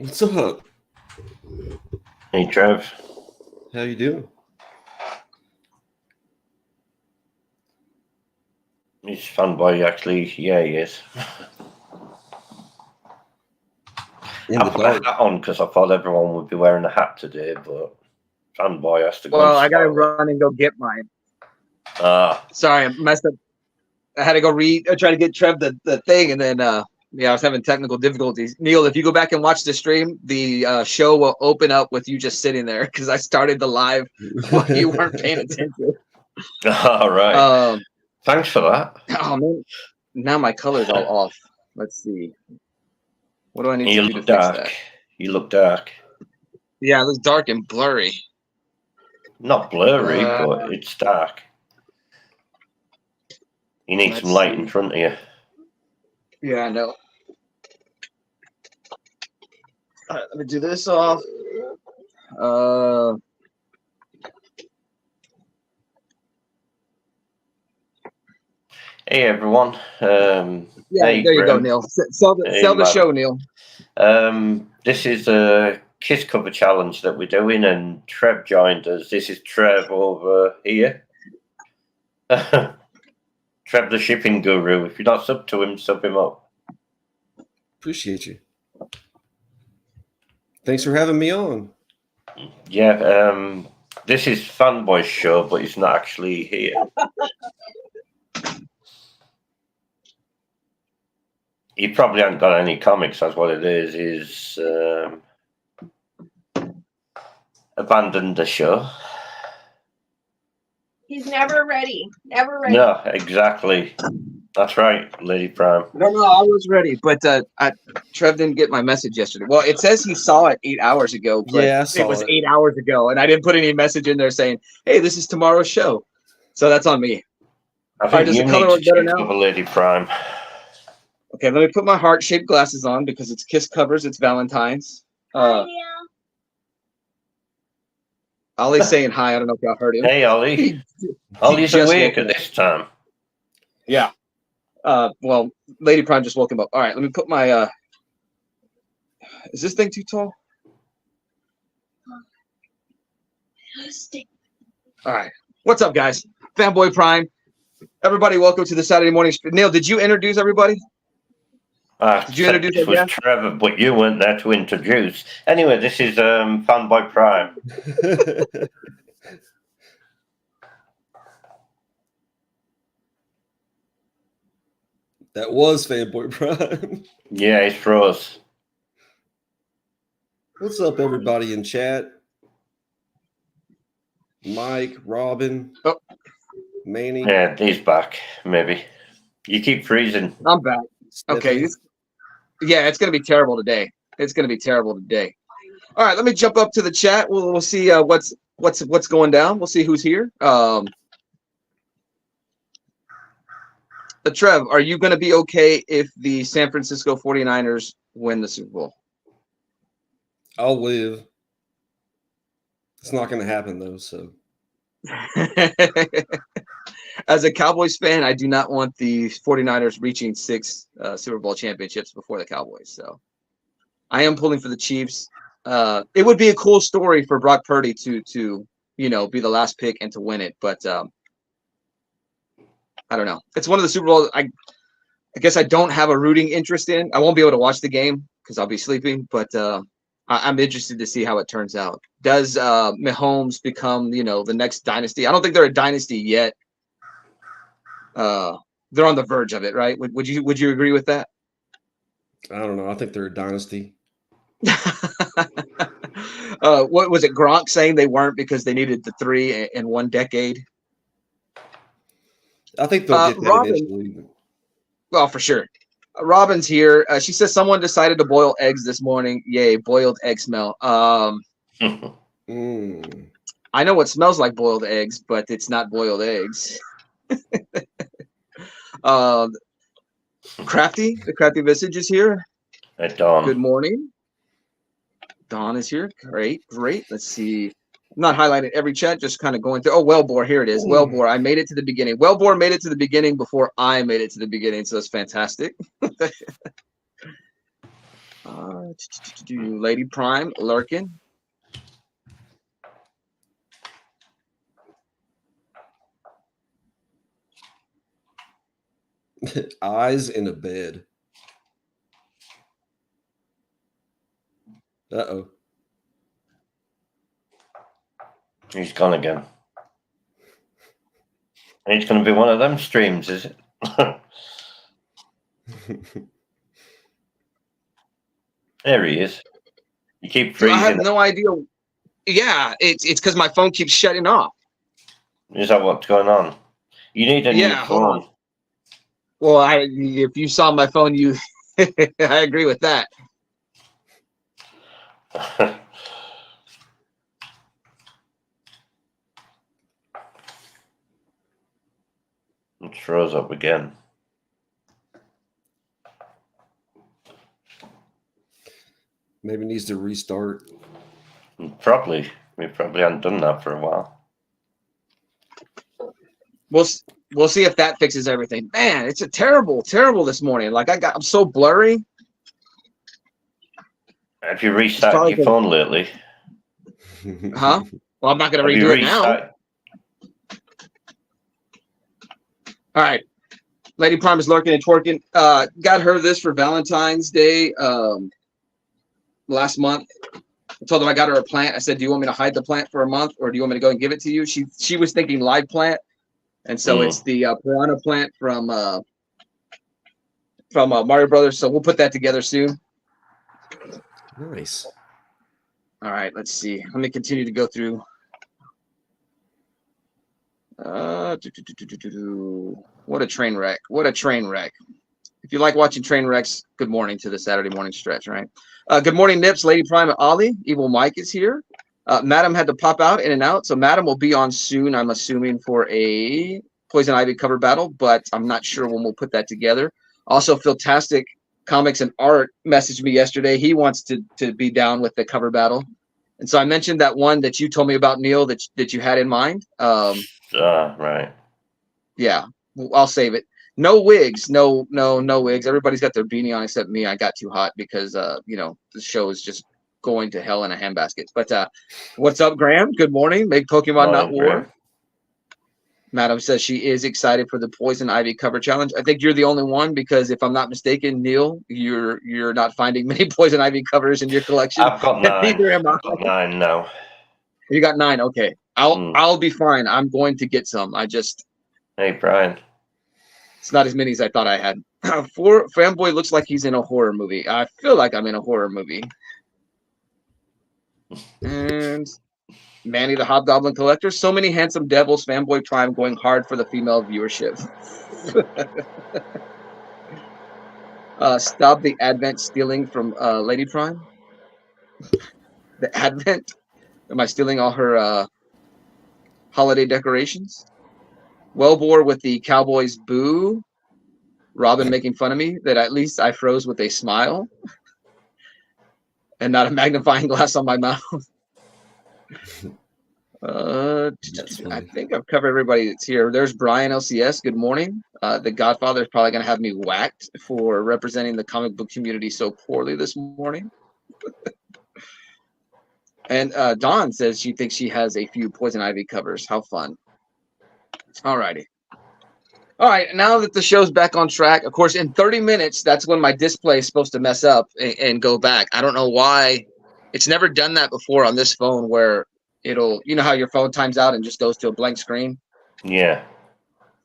What's up? Hey, Trev. How you doing? He's fanboy, actually. Yeah, he is. In I the put a dark. hat on because I thought everyone would be wearing a hat today, but fanboy has to go Well, and I gotta style it. run and go get mine. Ah, Sorry, I messed up. I had to go try to get Trev the thing, and then I was having technical difficulties. Neil, if you go back and watch the stream, the show will open up with you just sitting there because I started the live while you weren't paying attention. all right. Thanks for that. Oh man, now my color's all off. Let's see. What do I need You to do to look fix dark. that? You look dark. Yeah, it looks dark and blurry. Not blurry, but it's dark. You need some light in front of you. Yeah, I know. All right, let me do this off. Hey, everyone. Yeah, hey, there you go, Graham. Neil. Sell the Matt. show, Neil. This is a Kiss cover challenge that we're doing, and Trev joined us. This is Trev over here. Trev, the shipping guru. If you're not sub to him, sub him up. Appreciate you. Thanks for having me on. Yeah, this is Fanboy's show, but he's not actually here. He probably hasn't got any comics, that's what it is. He's abandoned the show. He's never ready. Never ready. No, exactly. That's right, Lady Prime. No, I was ready, but Trev didn't get my message yesterday. Well, it says he saw it 8 hours ago, but Yeah, I saw it was it. 8 hours ago, and I didn't put any message in there saying, "Hey, this is tomorrow's show." So that's on me. I think does you the color need look to better check now? over Lady Prime. Okay, let me put my heart-shaped glasses on because it's Kiss covers. It's Valentine's. Ollie's saying hi. I don't know if y'all heard him. Hey, Ollie. Ollie's just awake woke at up. this time. Yeah. Well, Lady Prime just woke him up. All right, let me put my. Is this thing too tall? All right. What's up, guys? Fanboy Prime. Everybody, welcome to the Saturday morning. Neil, did you introduce everybody? Did you introduce This was Trevor, but you weren't there to introduce. Anyway, this is Fanboy Prime. That was Fanboy Prime. Yeah, it's froze. What's up, everybody in chat? Mike, Robin, Manny. Yeah, he's back, maybe. You keep freezing. I'm back. Stephanie. Okay. Yeah, it's going to be terrible today. It's going to be terrible today. All right, let me jump up to the chat. We'll see what's going down. We'll see who's here. Trev, are you going to be okay if the San Francisco 49ers win the Super Bowl? I'll live. It's not going to happen, though, so. As a Cowboys fan, I do not want the 49ers reaching 6 Super Bowl championships before the Cowboys. So I am pulling for the Chiefs. It would be a cool story for Brock Purdy to be the last pick and to win it. But I don't know. It's one of the Super Bowls I guess I don't have a rooting interest in. I won't be able to watch the game because I'll be sleeping. But I'm interested to see how it turns out. Does Mahomes become, the next dynasty? I don't think they're a dynasty yet. They're on the verge of it, right? Would you agree with that? I don't know. I think they're a dynasty. What was it? Gronk saying they weren't because they needed the 3 in 1 decade. I think they'll get that Robin, eventually. Well, for sure. Robin's here. She says someone decided to boil eggs this morning. Yay, boiled egg smell. I know what smells like boiled eggs, but it's not boiled eggs. Crafty, the Crafty Visage is here. Hey, Dawn. Good morning. Dawn is here. Great. Let's see. I'm not highlighting every chat, just kind of going through. Oh, Wellbore, here it is. Wellbore, I made it to the beginning. Wellbore made it to the beginning before I made it to the beginning, so that's fantastic. Lady Prime lurking. Eyes in a bed. Uh-oh. He's gone again. It's going to be one of them streams, is it? There he is. You keep I have freezing. no idea. Yeah, it's because my phone keeps shutting off. Is that what's going on? You need a new Hold on. phone. Well, if you saw my phone, you I agree with that. It throws up again. Maybe needs to restart. Probably. We probably haven't done that for a while. We'll see if that fixes everything. Man, it's a terrible this morning. Like I'm so blurry. Have you restarted your phone lately? Huh? Well, I'm not gonna Have you redo it now. restart- All right. Lady Prime is lurking and twerking. Got her this for Valentine's Day last month. I told her I got her a plant. I said, do you want me to hide the plant for a month or do you want me to go and give it to you? She was thinking live plant. And so it's the piranha plant from Mario Brothers. So we'll put that together soon. Nice. All right, let's see. Let me continue to go through. What a train wreck. What a train wreck. If you like watching train wrecks, good morning to the Saturday morning stretch, right? Good morning, Nips, Lady Prime, and Ollie. Evil Mike is here. Madam had to pop out in and out, so Madam will be on soon, I'm assuming, for a Poison Ivy cover battle, but I'm not sure when we'll put that together. Also, Philtastic Comics and Art messaged me yesterday. He wants to be down with the cover battle. And so I mentioned that one that you told me about, Neil, that you had in mind. Right. Yeah, I'll save it. No wigs, no wigs. Everybody's got their beanie on except me. I got too hot because the show is just going to hell in a handbasket. But what's up, Graham? Good morning. Make Pokemon not war. Graham. Madam says she is excited for the Poison Ivy cover challenge. I think you're the only one because if I'm not mistaken, Neil, you're not finding many Poison Ivy covers in your collection. I've got 9. Neither am I. I've got 9 now. You got 9. Okay, I'll be fine. I'm going to get some. Hey, Brian. It's not as many as I thought I had. Fanboy looks like he's in a horror movie. I feel like I'm in a horror movie. And Manny the Hobgoblin Collector. So many handsome devils. Fanboy Prime going hard for the female viewership. Stop the Advent stealing from Lady Prime. The Advent? Am I stealing all her holiday decorations? Wellbore with the Cowboys boo. Robin making fun of me that at least I froze with a smile and not a magnifying glass on my mouth. I think I've covered everybody that's here. There's Brian LCS. Good morning. The Godfather is probably going to have me whacked for representing the comic book community so poorly this morning. And Dawn says she thinks she has a few Poison Ivy covers. How fun. All righty. All right, now that the show's back on track, of course, in 30 minutes, that's when my display is supposed to mess up and go back. I don't know why. It's never done that before on this phone where it'll, you know how your phone times out and just goes to a blank screen? Yeah.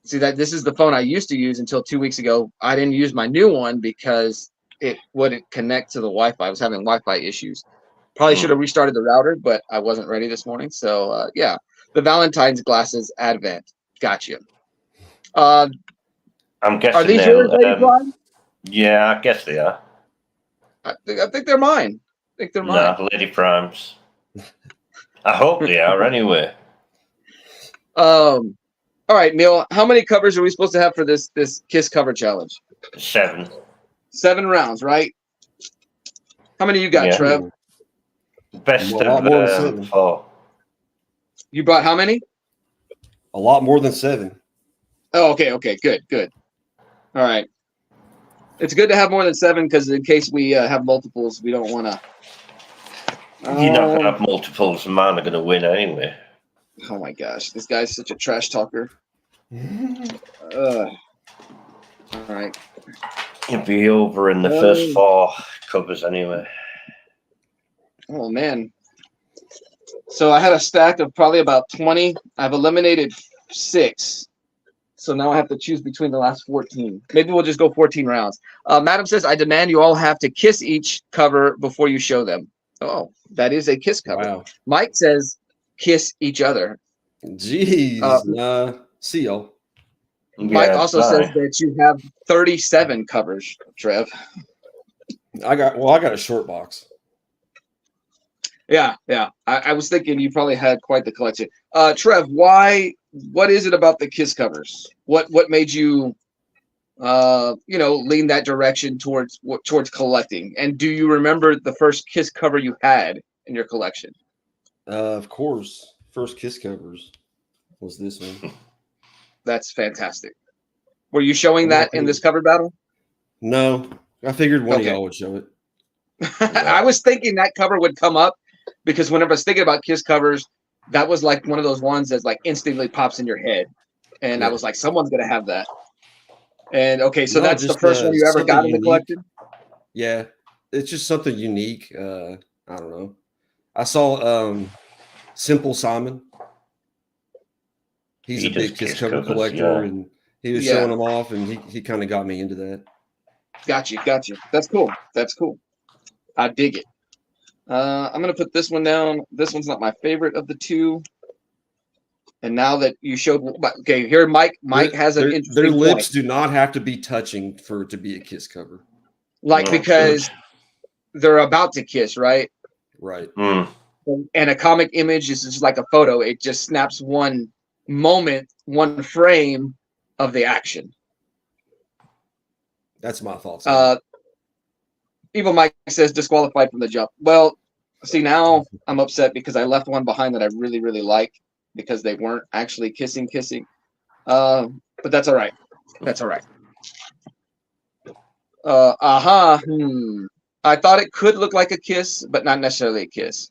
See, this is the phone I used to use until 2 weeks ago. I didn't use my new one because it wouldn't connect to the Wi-Fi. I was having Wi-Fi issues. Probably should have restarted the router, but I wasn't ready this morning. So, yeah, the Valentine's glasses Advent. Gotcha. I'm guessing are these yours, Lady Prime? Yeah, I guess they are. I think they're mine. I think they're mine. No, Lady Primes. I hope they are anyway. All right, Neil. How many covers are we supposed to have for this Kiss cover challenge? 7. 7 rounds, right? How many you got, Yeah. Trev? Best A lot of more than 7. 4. You brought how many? A lot more than 7. Oh, okay, good. All right. It's good to have more than 7 because in case we have multiples, we don't want to. You're not going to have multiples, and mine are going to win anyway. Oh my gosh, this guy's such a trash talker. All right. You'll be over in the first 4 covers anyway. Oh man. So I had a stack of probably about 20. I've eliminated 6. So now I have to choose between the last 14. Maybe we'll just go 14 rounds. Madam says, I demand you all have to kiss each cover before you show them. Oh, that is a kiss cover. Wow. Mike says, kiss each other. Jeez. See y'all. Mike Yeah, also bye. says that you have 37 covers, Trev. I got a short box. Yeah. I was thinking you probably had quite the collection. Trev, what is it about the kiss covers? What made you lean that direction towards collecting? And do you remember the first kiss cover you had in your collection? Of course, first kiss covers was this one. That's fantastic. Were you showing that in this cover battle? No, I figured one Okay. of y'all would show it. I was thinking that cover would come up because whenever I was thinking about kiss covers, that was like one of those ones that's like instantly pops in your head. And I Yeah. was like, someone's going to have that. And okay, so No, that's the just, first one you ever got in something the collection? Yeah, it's just something unique. I don't know. I saw Simple Simon. He's He a big does kiss kiss cover covers, collector, yeah. and he was Yeah. showing them off, and he kind of got me into that. Got you. That's cool. I dig it. I'm going to put this one down. This one's not my favorite of the 2. And now that you showed, okay, here Mike has an interesting Their point. lips do not have to be touching for it to be a kiss cover. Like No, because they're about to kiss, right? Right. Mm. And a comic image is just like a photo. It just snaps one moment, one frame of the action. That's my thoughts. on it. Evil Mike says disqualified from the jump. Well, see, now I'm upset because I left one behind that I really, really like because they weren't actually kissing. But that's all right. I thought it could look like a kiss, but not necessarily a kiss.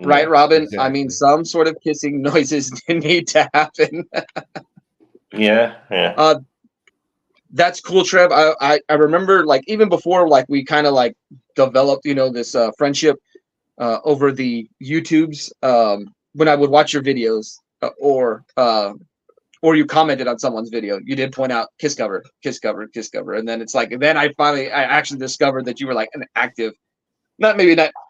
Right, Robin? I mean, exactly. some sort of kissing noises need to happen. Yeah. That's cool, Trev. I remember, like, even before, like, we kind of like developed, this friendship over the YouTubes. When I would watch your videos, or you commented on someone's video, you did point out kiss cover, and then it's like, then I actually discovered that you were like an active, not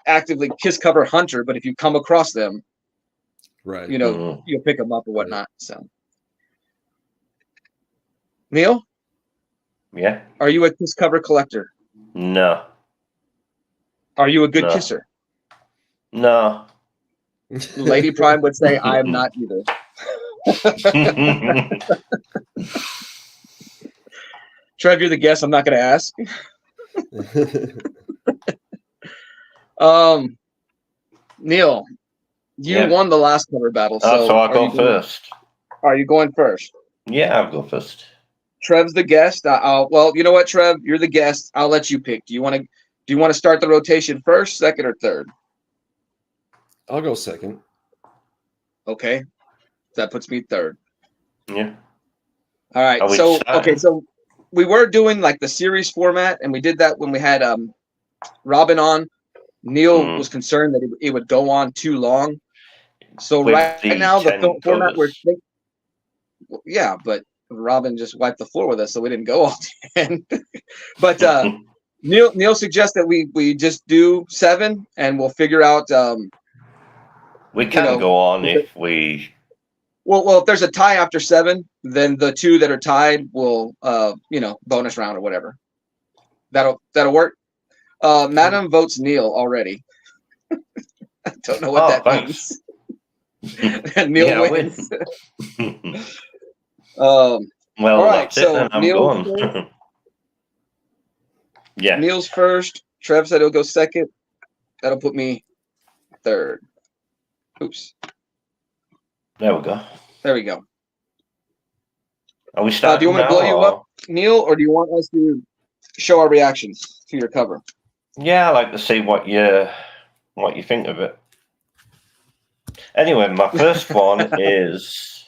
actively kiss cover hunter, but if you come across them, Right. you'll pick them up or whatnot. So, Neil, Yeah. are you a kiss cover collector? No. Are you a good No. kisser? No. Lady Prime would say, I am not either. Trev, you're the guest. I'm not going to ask. Neil, you Yeah. won the last cover battle. So I'll go first. Are you going first? Yeah, I'll go first. Trev's the guest. Well, you know what, Trev? You're the guest. I'll let you pick. Do you want to start the rotation first, second, or third? I'll go second. Okay. That puts me third. Yeah. All right. Are we So starting? so we were doing like the series format, and we did that when we had Robin on. Neil was concerned that it would go on too long. So With right the now the 10 format we're covers. yeah, but Robin just wiped the floor with us, so we didn't go all 10. But Neil suggests that we just do 7, and we'll figure out. We can go on if we. Well, if there's a tie after 7, then the 2 that are tied will, bonus round or whatever. That'll work. Madam votes Neil already. I don't know what that thanks. means. Neil Yeah, I wins. Well, all right, that's it so then. I'm Neil- going. Yeah. Neil's first. Trev said he'll go second. That'll put me third. Oops. There we go. There we go. Are we starting do you want me to now, blow you or- up, Neil, or do you want us to show our reactions to your cover. Yeah, I like to see what you think of it. Anyway, my first one is.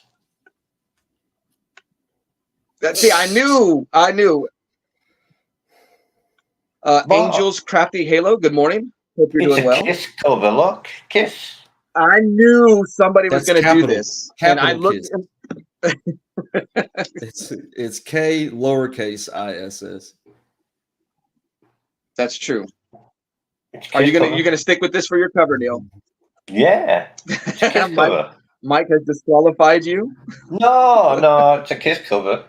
See, I knew. What? Angels Crafty Halo. Good morning. Hope you're It's doing a well. Kiss cover. Look, Kiss. I knew somebody was That's going to do capital- this, and I capital looked. It's K lowercase ISS. That's true. It's Are you Kiss gonna cover. you gonna stick with this for your cover, Neil? Yeah, it's a Kiss Mike, cover. Mike has disqualified you. No, it's a Kiss cover.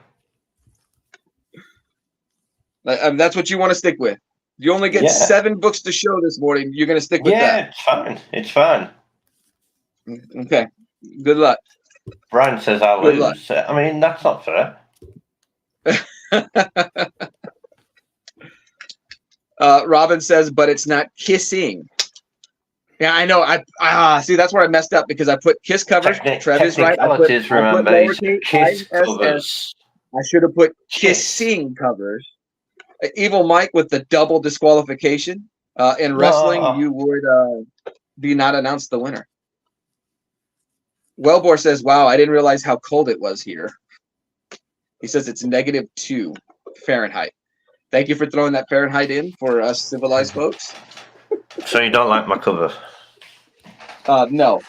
That's what you want to stick with. You only get Yeah. 7 books to show this morning. You're gonna stick with Yeah, it's fine. It's fine. that. Okay. Good luck. Brian says I Good luck. lose. I mean, that's not fair. Robin says, but it's not kissing. Yeah, I know. I see. That's where I messed up because I put kiss covers. Trev is right. I put Technicalities, remember, it's lowercase Kiss ISS. covers. I should have put Kiss. kissing covers. Evil Mike with the double disqualification. In wrestling, No. you would be not announced the winner. Wellbore says, wow, I didn't realize how cold it was here. He says it's -2 Fahrenheit. Thank you for throwing that Fahrenheit in for us civilized folks. So you don't like my cover? No.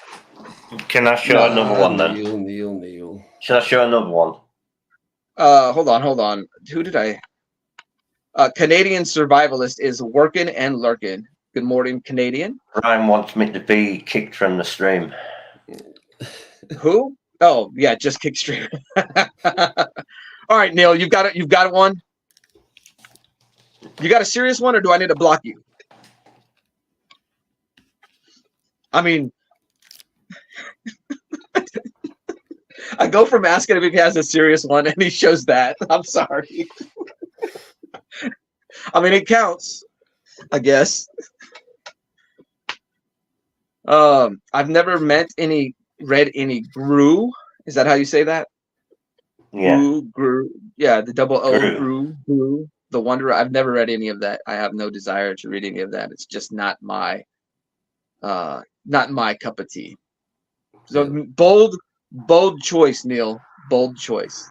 Can I show another one then? Neil. Should I show another one? Hold on. Who did I? Canadian Survivalist is working and lurking. Good morning, Canadian. Ryan wants me to be kicked from the stream. Who? Oh, yeah, just kick stream. All right, Neil, you've got it. You've got one. You got a serious one, or do I need to block you? I mean, I go from asking him if he has a serious one, and he shows that. I'm sorry. I mean, it counts, I guess. I've never read any Gru. Is that how you say that? Yeah. Gru. Yeah, the double O. Gru. Gru. The Wanderer. I've never read any of that. I have no desire to read any of that. It's just not my cup of tea. So bold choice, Neil. Bold choice.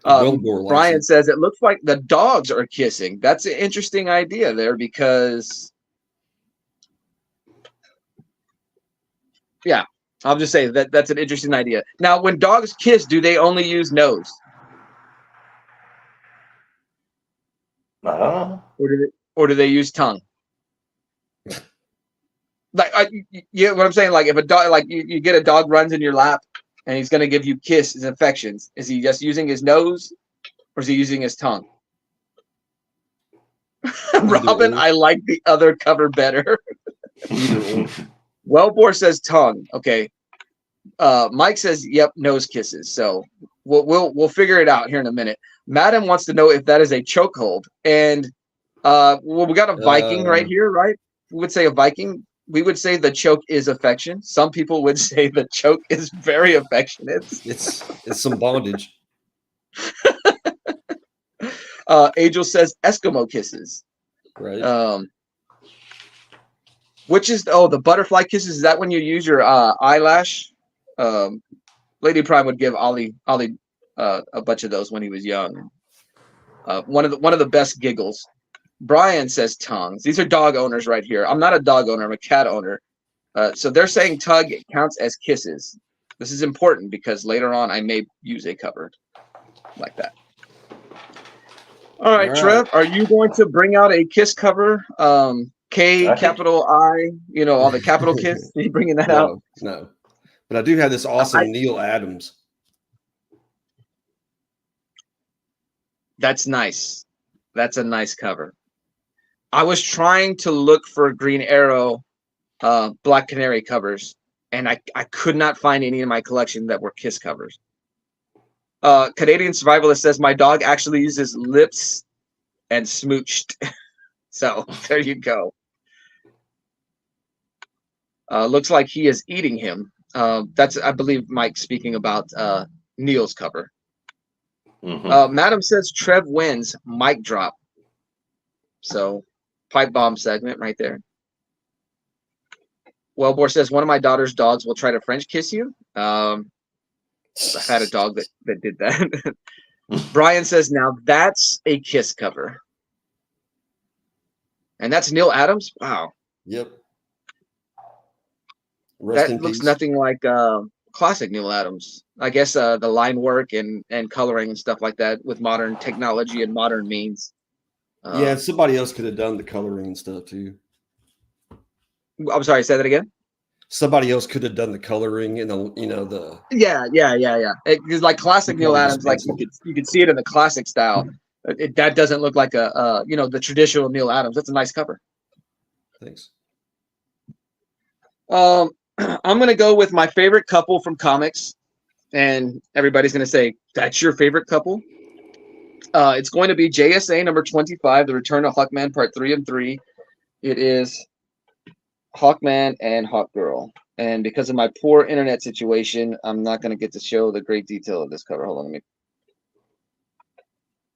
Wilbur likes Brian it. says it looks like the dogs are kissing. That's an interesting idea there because, yeah, I'll just say that's an interesting idea. Now, when dogs kiss, do they only use nose, I don't know. or do they use tongue? Like, you know what I'm saying? Like, if a dog, like you get a dog runs in your lap and he's gonna give you kisses, affections, is he just using his nose, or is he using his tongue? Robin, I like the other cover better. Wellbore says tongue. Okay. Mike says, "Yep, nose kisses." So we'll figure it out here in a minute. Madam wants to know if that is a chokehold, and well, we got a Viking right here, right? We would say a Viking. We would say the choke is affection. Some people would say the choke is very affectionate. It's some bondage. Angel says Eskimo kisses. Right. Which is the butterfly kisses? Is that when you use your eyelash? Lady Prime would give Ollie a bunch of those when he was young. One of the best giggles. Brian says tongues. These are dog owners right here. I'm not a dog owner. I'm a cat owner. So they're saying tug counts as kisses. This is important because later on I may use a cover like that. All right, Trev, are you going to bring out a kiss cover? K, capital I, all the capital kiss. Are you bringing that out? No. But I do have this awesome Neil Adams. That's nice. That's a nice cover. I was trying to look for Green Arrow, Black Canary covers, and I could not find any in my collection that were kiss covers. Canadian Survivalist says my dog actually uses lips and smooched. So there you go. Looks like he is eating him. That's, I believe, Mike speaking about Neil's cover. Madam says Trev wins. Mic drop. So, pipe bomb segment right there. Wellbore says one of my daughter's dogs will try to French kiss you. I've had a dog that did that. Brian says now that's a kiss cover, and that's Neil Adams. Wow. Yep. Rest in That looks peace. nothing like classic Neil Adams. I guess the line work and coloring and stuff like that with modern technology and modern means. Yeah, somebody else could have done the coloring and stuff too. I'm sorry, say that again. Somebody else could have done the coloring and the Yeah. It's like classic Neil Adams. Like you could see it in the classic style. That doesn't look like the traditional Neil Adams. That's a nice cover. things. I'm gonna go with my favorite couple from comics, and everybody's gonna say that's your favorite couple. It's going to be JSA number 25, The Return of Hawkman Part 3 and 3. It is Hawkman and Hawkgirl. And because of my poor internet situation, I'm not going to get to show the great detail of this cover. Hold on,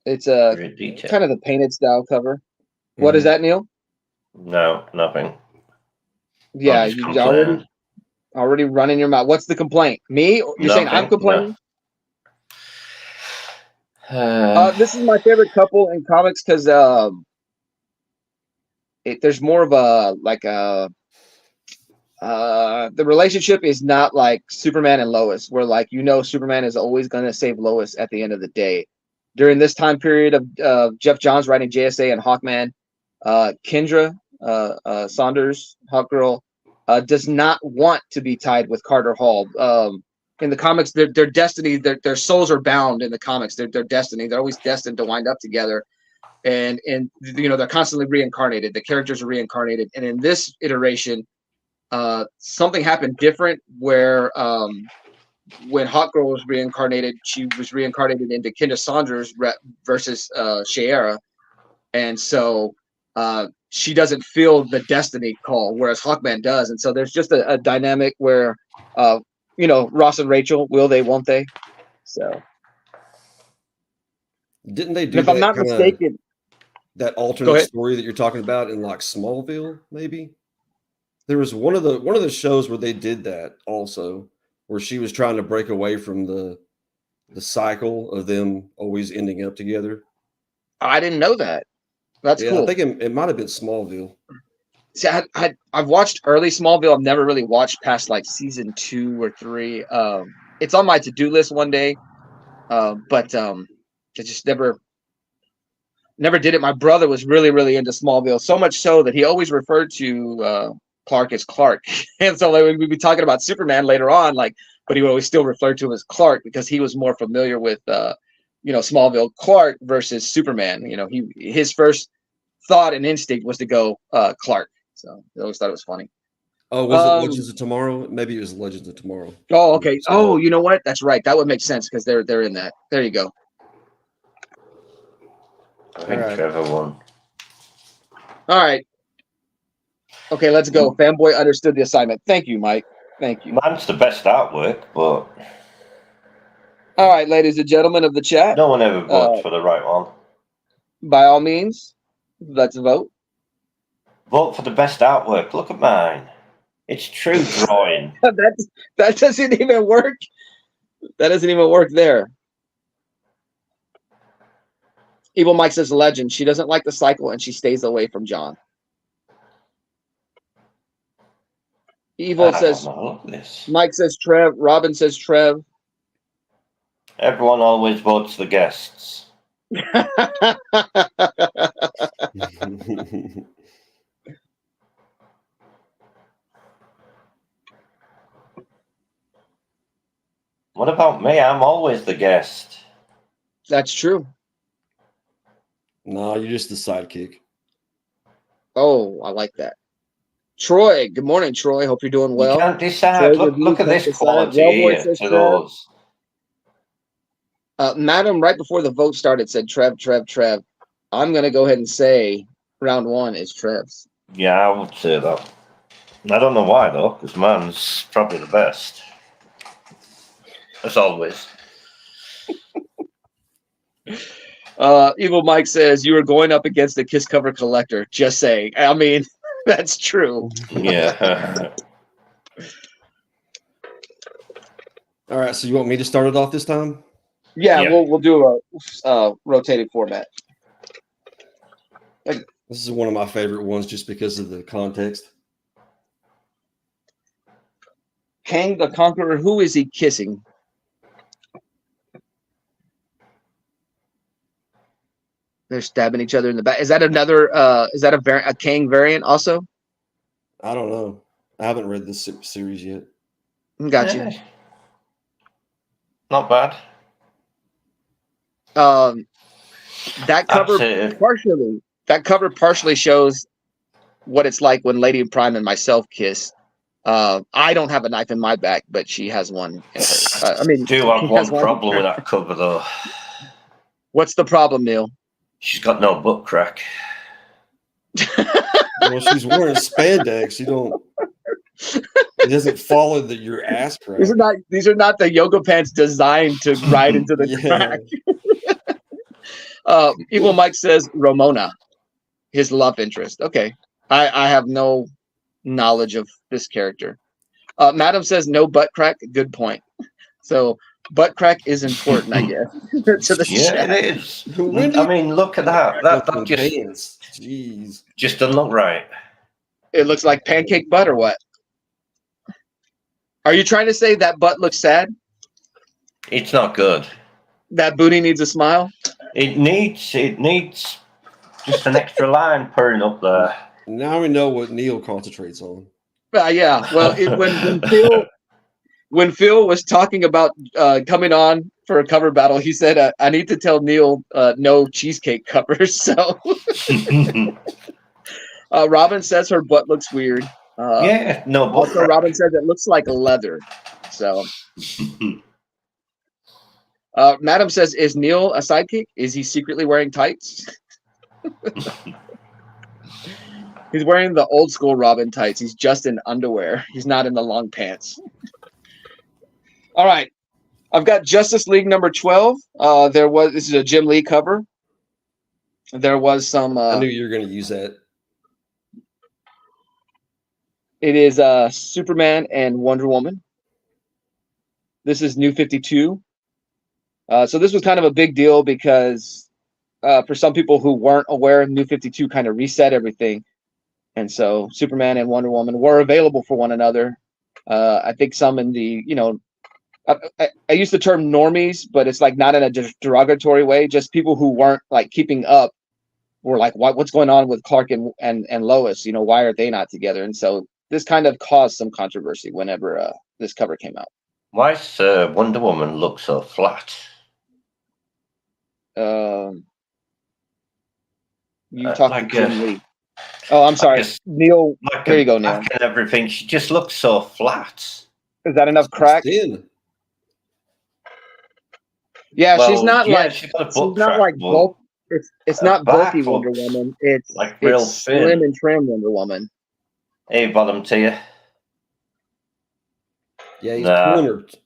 it's kind of the painted style cover. What is that, Neil? No, nothing. Yeah, you already running your mouth. What's the complaint? Me? You're saying I'm complaining? No. This is my favorite couple in comics because there's more of the relationship is not like Superman and Lois, where Superman is always going to save Lois at the end of the day. During this time period of Jeff Johns writing JSA and Hawkman, Kendra Saunders, Hawkgirl, does not want to be tied with Carter Hall. In the comics, their destiny, their souls are bound in the comics. Their destiny, they're always destined to wind up together. And they're constantly reincarnated. The characters are reincarnated. And in this iteration, something happened different where when Hawkgirl was reincarnated, she was reincarnated into Kendra Saunders versus Shiera. And so she doesn't feel the destiny call, whereas Hawkman does. And so there's just a dynamic where, Ross and Rachel, will they, won't they? So didn't they do if I'm not mistaken, that alternate story that you're talking about in like Smallville, maybe? There was one of the shows where they did that also, where she was trying to break away from the cycle of them always ending up together. I didn't know that. That's cool. I think it might have been Smallville. See, I've watched early Smallville. I've never really watched past like season 2 or 3. It's on my to-do list one day, but I just never did it. My brother was really, really into Smallville, so much so that he always referred to Clark as Clark. And so we'd be talking about Superman later on, but he would always still refer to him as Clark because he was more familiar with Smallville Clark versus Superman. His first thought and instinct was to go Clark. So I always thought it was funny. Oh, was it Legends of Tomorrow? Maybe it was Legends of Tomorrow. Oh, okay. Oh, you know what? That's right. That would make sense because they're in that. There you go. I think Trevor won. All right. Okay, let's go. Fanboy understood the assignment. Thank you, Mike. Thank you. Mine's the best artwork, but all right, ladies and gentlemen of the chat. No one ever votes for the right one. By all means, let's vote. Vote for the best artwork. Look at mine. It's true drawing. that doesn't even work. That doesn't even work there. Evil Mike says legend. She doesn't like the cycle and she stays away from John. Evil says Mike says Trev. Robin says Trev. Everyone always votes the guests. What about me? I'm always the guest. That's true. No, you're just the sidekick. Oh, I like that. Troy, good morning, Troy. Hope you're doing well. You can't decide. Look at this quality here to those. Madam, right before the vote started, said Trev. I'm going to go ahead and say round 1 is Trev's. Yeah, I would say that. I don't know why, though, because mine's probably the best. As always. Evil Mike says you were going up against the Kiss cover collector. Just saying. I mean, that's true. Yeah. All right, so you want me to start it off this time? Yeah, Yeah. we'll do a rotating format. This is one of my favorite ones just because of the context. Kang the Conqueror, who is he kissing? They're stabbing each other in the back. Is that another? Is that a Kang variant also? I don't know. I haven't read this series yet. Got you. Yeah. Not bad. That cover Absolutely. partially shows what it's like when Lady Prime and myself kiss. I don't have a knife in my back, but she has one. In her. I mean, Do have she one has one. problem with that cover though. What's the problem, Neil? She's got no butt crack. Well, she's wearing spandex. You don't. It doesn't follow that your ass crack. These are not the yoga pants designed to ride into the crack. Evil Mike says Ramona, his love interest. Okay, I have no knowledge of this character. Madam says no butt crack. Good point. So butt crack is important, I guess. To the chat. It is. I mean, look at that. That just doesn't look right. It looks like pancake butt or what? Are you trying to say that butt looks sad? It's not good. That booty needs a smile? It needs just an extra line purring up there. Now we know what Neil concentrates on. Yeah. Well, when Phil was talking about coming on for a cover battle, he said, "I need to tell Neil no cheesecake covers." So Robin says her butt looks weird. Yeah, no. Also, Robin says it looks like leather. So, Madam says, "Is Neil a sidekick? Is he secretly wearing tights?" He's wearing the old school Robin tights. He's just in underwear. He's not in the long pants. All right, I've got Justice League number 12. This is a Jim Lee cover. There was some. I knew you were going to use that. It is Superman and Wonder Woman. This is New 52. So this was kind of a big deal because for some people who weren't aware, New 52 kind of reset everything. And so Superman and Wonder Woman were available for one another. I think some in the, I use the term normies, but it's like not in a derogatory way. Just people who weren't like keeping up were like, what's going on with Clark and Lois? Why are they not together? And so this kind of caused some controversy whenever this cover came out. Why does Wonder Woman look so flat? You talked like to Jim Lee. Oh, I'm sorry, Neil. Here you go, Neil. And everything. She just looks so flat. Is that enough crack? Yeah, well, she's not bulk. It's not bulky Wonder Woman. It's like real slim and trim Wonder Woman. Hey, bottom tier. Yeah,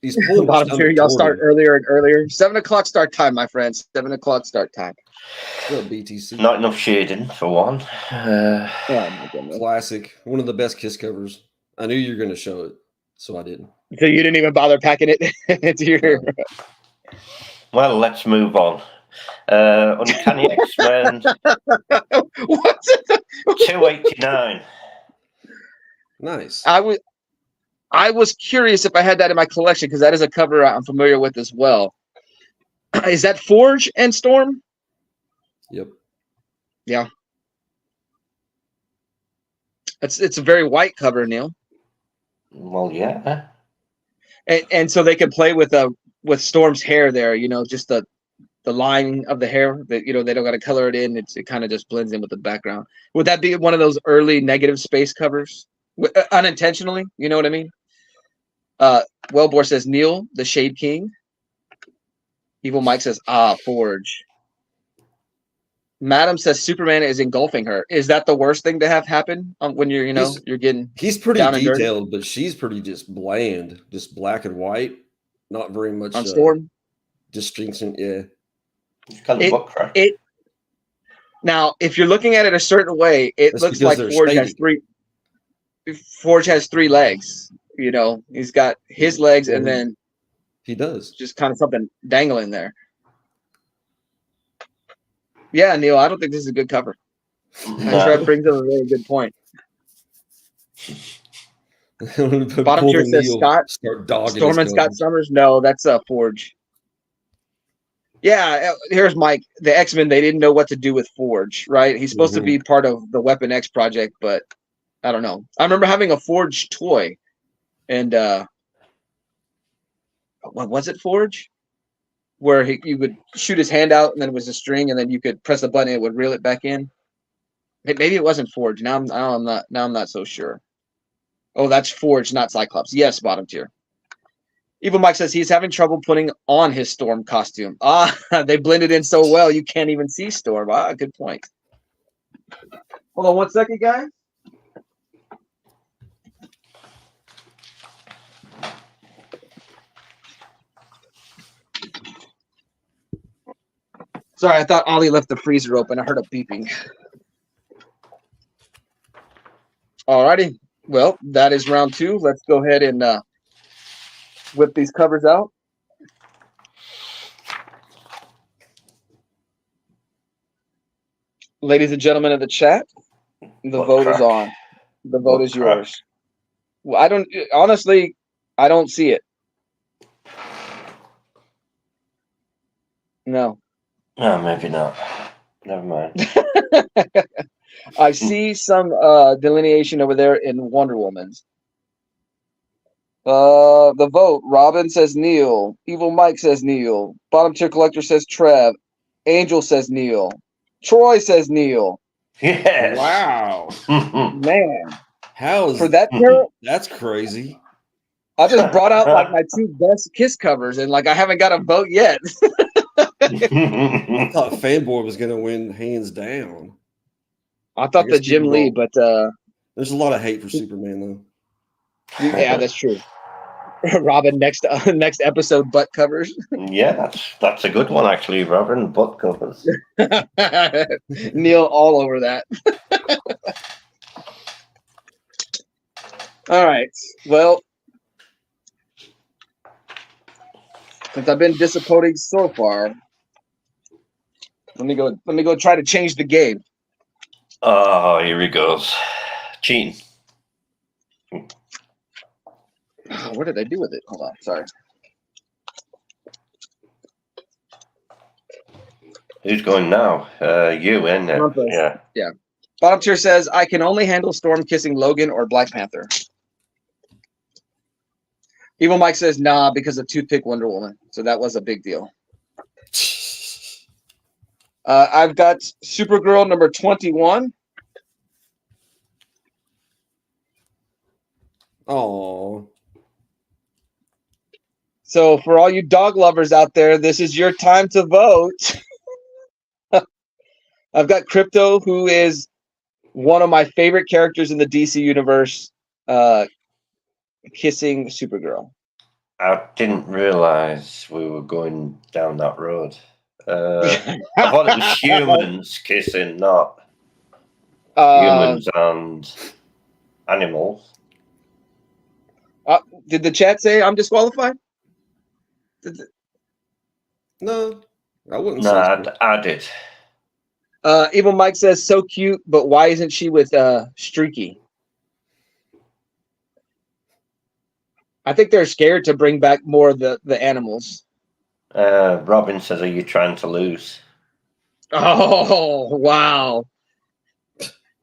he's pulling bottom tier. Y'all start earlier and earlier. 7 o'clock start time, my friends. 7 o'clock start time. BTC. Not enough shading for one. Oh my goodness. Classic. One of the best Kiss covers. I knew you were going to show it, so I didn't. So you didn't even bother packing it into your. Well, let's move on. Uncanny X-Men. What? 289. Nice. I was curious if I had that in my collection because that is a cover I'm familiar with as well. Is that Forge and Storm? Yep. Yeah. It's a very white cover, Neil. Well, yeah. And so they can play with Storm's hair there, just the line of the hair that they don't got to color it in. It kind of just blends in with the background. Would that be one of those early negative space covers? Unintentionally, you know what I mean? Wellbore says Neil, the Shade King. Evil Mike says, Forge. Madam says Superman is engulfing her. Is that the worst thing to have happen when you're, you're getting? He's pretty detailed, but she's pretty just bland, just black and white. Not very much on Storm distinction. Yeah. It's kind of book crack. Now, if you're looking at it a certain way, it That's looks because like they're Forge has shady. Forge has 3 legs. You know, he's got his legs and then He does. just kind of something dangling there. Yeah, Neil, I don't think this is a good cover. Trev brings up a really good point. Bottom tier says Scott. Start dogging Storm and Scott Summers. No, that's a Forge. Yeah, here's Mike. The X-Men, they didn't know what to do with Forge, right? He's supposed to be part of the Weapon X project, but I don't know. I remember having a Forge toy, and what was it, Forge? Where you would shoot his hand out, and then it was a string, and then you could press a button, and it would reel it back in. Maybe it wasn't Forge. Now I'm not so sure. Oh, that's Forge, not Cyclops. Yes, bottom tier. Evil Mike says he's having trouble putting on his Storm costume. They blended in so well you can't even see Storm. Good point. Hold on 1 second, guys. Sorry, I thought Ollie left the freezer open. I heard a beeping. Alrighty. Well, that is round 2. Let's go ahead and whip these covers out. Ladies and gentlemen of the chat, the vote is on. The vote is yours. Well, I don't see it. No. No, maybe not. Never mind. I see some delineation over there in Wonder Woman's. The vote. Robin says Neil. Evil Mike says Neil. Bottom tier collector says Trev. Angel says Neil. Troy says Neil. Yes. Wow. Man. How is for that pair? That's crazy. I just brought out like my 2 best Kiss covers, and like I haven't got a vote yet. I thought Fanboy was gonna win hands down. I thought the Jim Lee, but there's a lot of hate for Superman though. Yeah, that's true. Robin, next episode butt covers. Yeah, that's a good one actually, Robin. Butt covers. Neil all over that. All right. Well, since I've been disappointing so far, let me go try to change the game. Oh, here he goes. Cheating. What did I do with it? Hold on. Sorry. Who's going now? You, isn't it? Yeah. Bottom tier says, I can only handle Storm kissing Logan or Black Panther. Evil Mike says, nah, because of Toothpick Wonder Woman. So that was a big deal. I've got Supergirl number 21. Oh. So for all you dog lovers out there, this is your time to vote. I've got Crypto, who is one of my favorite characters in the DC universe, kissing Supergirl. I didn't realize we were going down that road. I thought it was humans kissing, not humans and animals. Did the chat say I'm disqualified? No, I wouldn't. No, I did. Evil Mike says, so cute, but why isn't she with Streaky? I think they're scared to bring back more of the animals. Robin says, are you trying to lose? Oh, wow.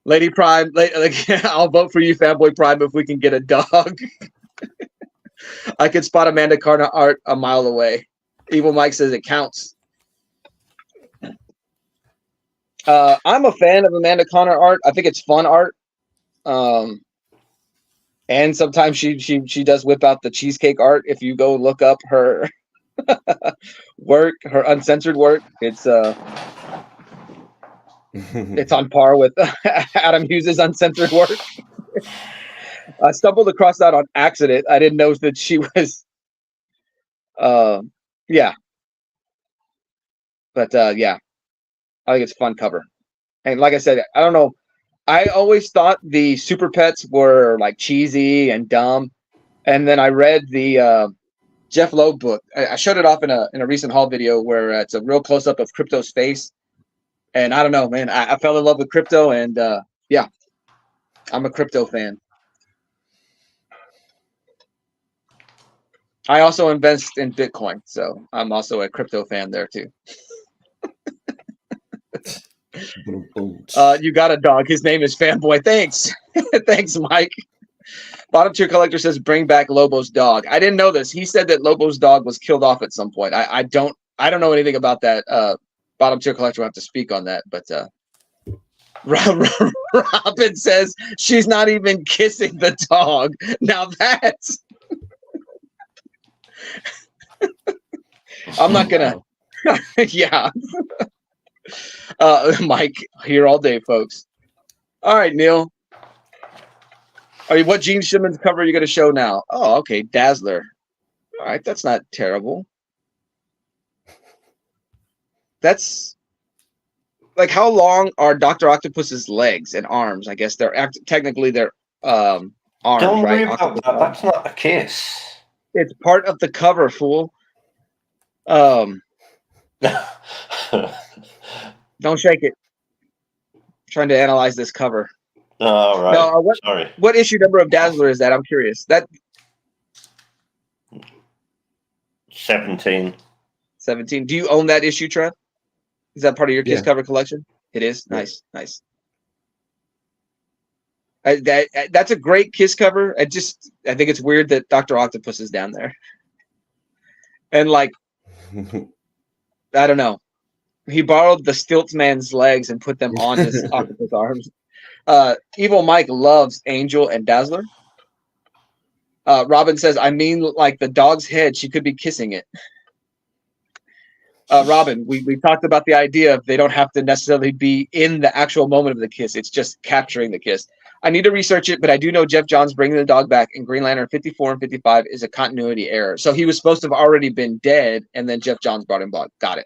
Lady Prime, I'll vote for you, Fanboy Prime, if we can get a dog. I could spot Amanda Carter art a mile away. Evil Mike says it counts. I'm a fan of Amanda Connor art. I think it's fun art. And sometimes she does whip out the cheesecake art. If you go look up her work, her uncensored work, it's on par with Adam Hughes' uncensored work. I stumbled across that on accident. I didn't know that she was yeah. But yeah, I think it's a fun cover. And like I said, I don't know. I always thought the Super Pets were like cheesy and dumb, and then I read the Jeff Loeb book. I showed it off in a recent haul video where it's a real close up of Crypto's face, and I don't know, man. I fell in love with Crypto, and yeah, I'm a Crypto fan. I also invest in Bitcoin, so I'm also a crypto fan there too. You got a dog. His name is Fanboy. Thanks. Thanks, Mike. Bottom tier collector says bring back Lobo's dog. I didn't know this. He said that Lobo's dog was killed off at some point. I don't know anything about that. Bottom tier collector will have to speak on that, but Robin says she's not even kissing the dog. Now that's I'm not gonna yeah. Mike here all day, folks. All right, Neil. What Gene Simmons cover are you going to show now? Oh, okay, Dazzler. All right, that's not terrible. That's like, how long are Dr. Octopus's legs and arms? I guess they're technically they're arms, Don't right? worry about that. That's not the kiss. It's part of the cover, fool. Don't shake it. I'm trying to analyze this cover. All right. No, Sorry. What issue number of Dazzler is that? I'm curious. That 17. 17. Do you own that issue, Trev? Is that part of your Kiss cover collection? It is. Yeah. Nice. That's a great Kiss cover. I think it's weird that Dr. Octopus is down there. And like, I don't know. He borrowed the Stiltsman's legs and put them on his octopus arms. Evil Mike loves Angel and Dazzler. Robin says, I mean, like the dog's head, she could be kissing it. Robin, we talked about the idea of they don't have to necessarily be in the actual moment of the kiss. It's just capturing the kiss. I need to research it, but I do know Jeff Johns bringing the dog back in Green Lantern 54 and 55 is a continuity error. So he was supposed to have already been dead, and then Jeff Johns brought him back. Got it.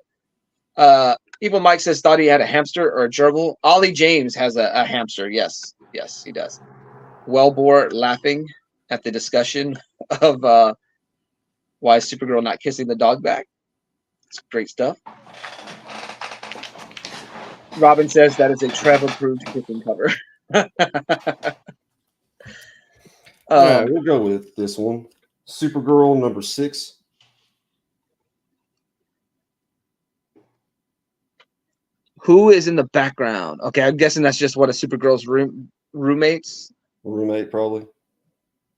Evil Mike says, thought he had a hamster or a gerbil. Ollie James has a hamster. Yes, he does. Wellbore laughing at the discussion of why is Supergirl not kissing the dog back. It's great stuff. Robin says that is a Trev-approved kissing cover. Right, we'll go with this one. Supergirl number 6. Who is in the background? Okay, I'm guessing that's just what a Supergirl's roommates. Roommate, probably.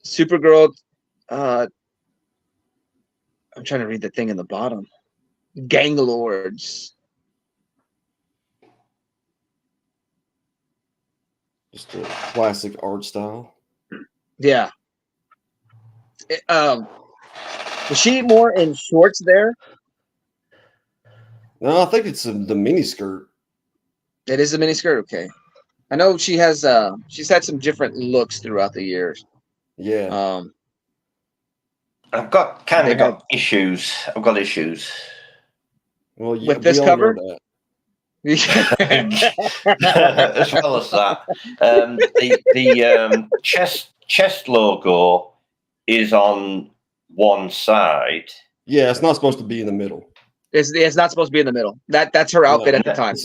Supergirl. I'm trying to read the thing in the bottom. Gang Lords. Just a classic art style. Yeah. Was she more in shorts there? No, I think it's the mini skirt. It is a mini skirt. Okay. I know she has. She's had some different looks throughout the years. Yeah. I've got issues. I've got issues. Well, yeah, with this cover. As well as that, the chest logo is on one side. Yeah, it's not supposed to be in the middle. It's not supposed to be in the middle. That's her outfit at the time.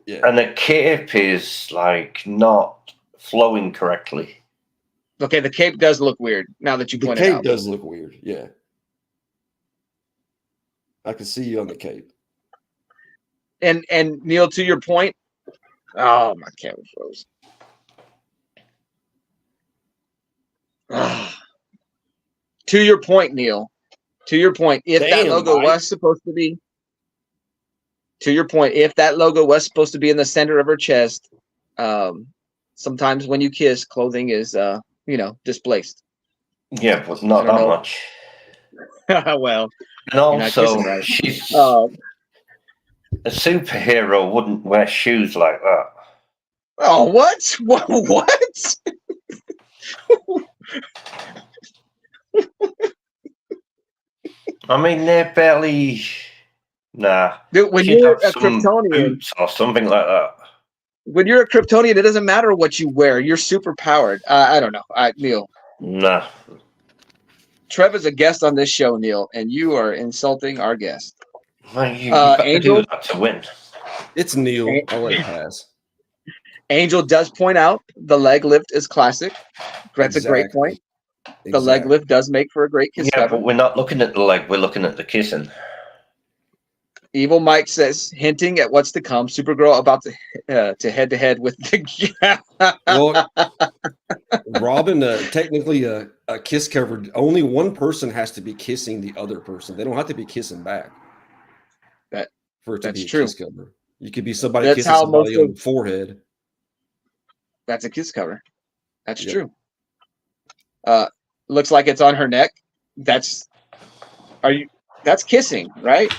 Yeah. And the cape is like not flowing correctly. Okay, the cape does look weird now that you point it out. The cape does look weird. Yeah. I can see you on the cape. And Neil, to your point, oh, my camera froze. To your point, Neil. To your point, if that logo was supposed to be, to your point, if that logo was supposed to be in the center of her chest, sometimes when you kiss, clothing is, displaced. Yeah, but not that much. Well, and also, right? she's a superhero wouldn't wear shoes like that. Oh, what? What? I mean, they're barely Nah. Dude, when She'd you're have a some Kryptonian, boots or something like that. when you're a Kryptonian, it doesn't matter what you wear. You're super powered. I don't know. Neil. Nah. Trev is a guest on this show, Neil, and you are insulting our guest. Well, you've got to Angel? do that to win. It's Neil. I'll let it pass. Angel does point out the leg lift is classic. That's a great point. The leg lift does make for a great kiss Yeah, cover. but we're not looking at the leg. We're looking at the kissing. Evil Mike says, hinting at what's to come. Supergirl about to head to head with the. Well, Robin, technically a kiss cover. Only one person has to be kissing the other person. They don't have to be kissing back. For it to be a kiss cover. You could be somebody kissing somebody on the forehead. That's a kiss cover. That's true. Looks like it's on her neck. That's kissing, right?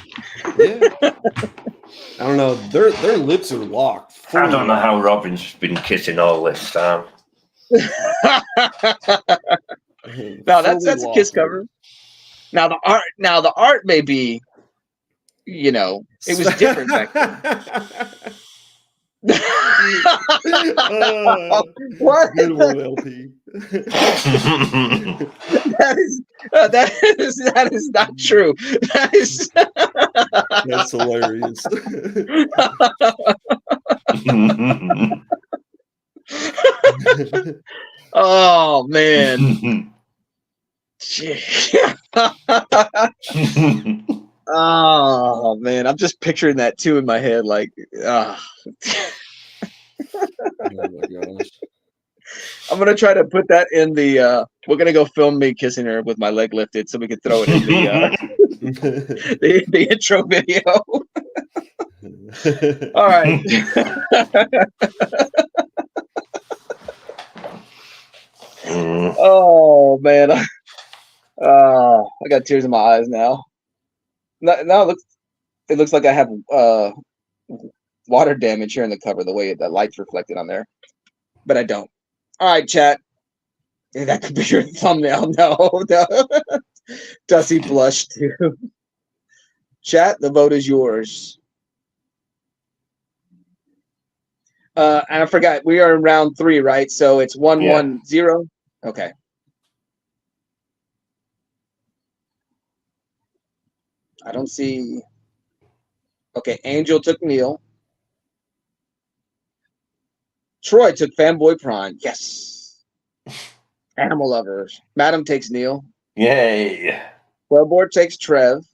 Yeah. I don't know. Their lips are locked. I don't know how Robin's been kissing all this time. Now that's a kiss cover. Now the art may be, it was different back then. What? Good one, LP. that is not true. That's hilarious. Oh man. Oh man, I'm just picturing that too in my head, like Oh my gosh. I'm gonna try to put that in the we're gonna go film me kissing her with my leg lifted so we can throw it in the the intro video. All right. Oh man. I got tears in my eyes now. Now it looks like I have water damage here in the cover, the way that light's reflected on there. But I don't. All right, chat. That could be your thumbnail. No. Dusty blushed too. Chat, the vote is yours. And I forgot, we are in round 3, right? So it's 1-1-0. Okay. I don't see. Okay, Angel took Neil. Troy took Fanboy Prime. Yes. Animal Lovers. Madam takes Neil. Yay. Wellboard takes Trev.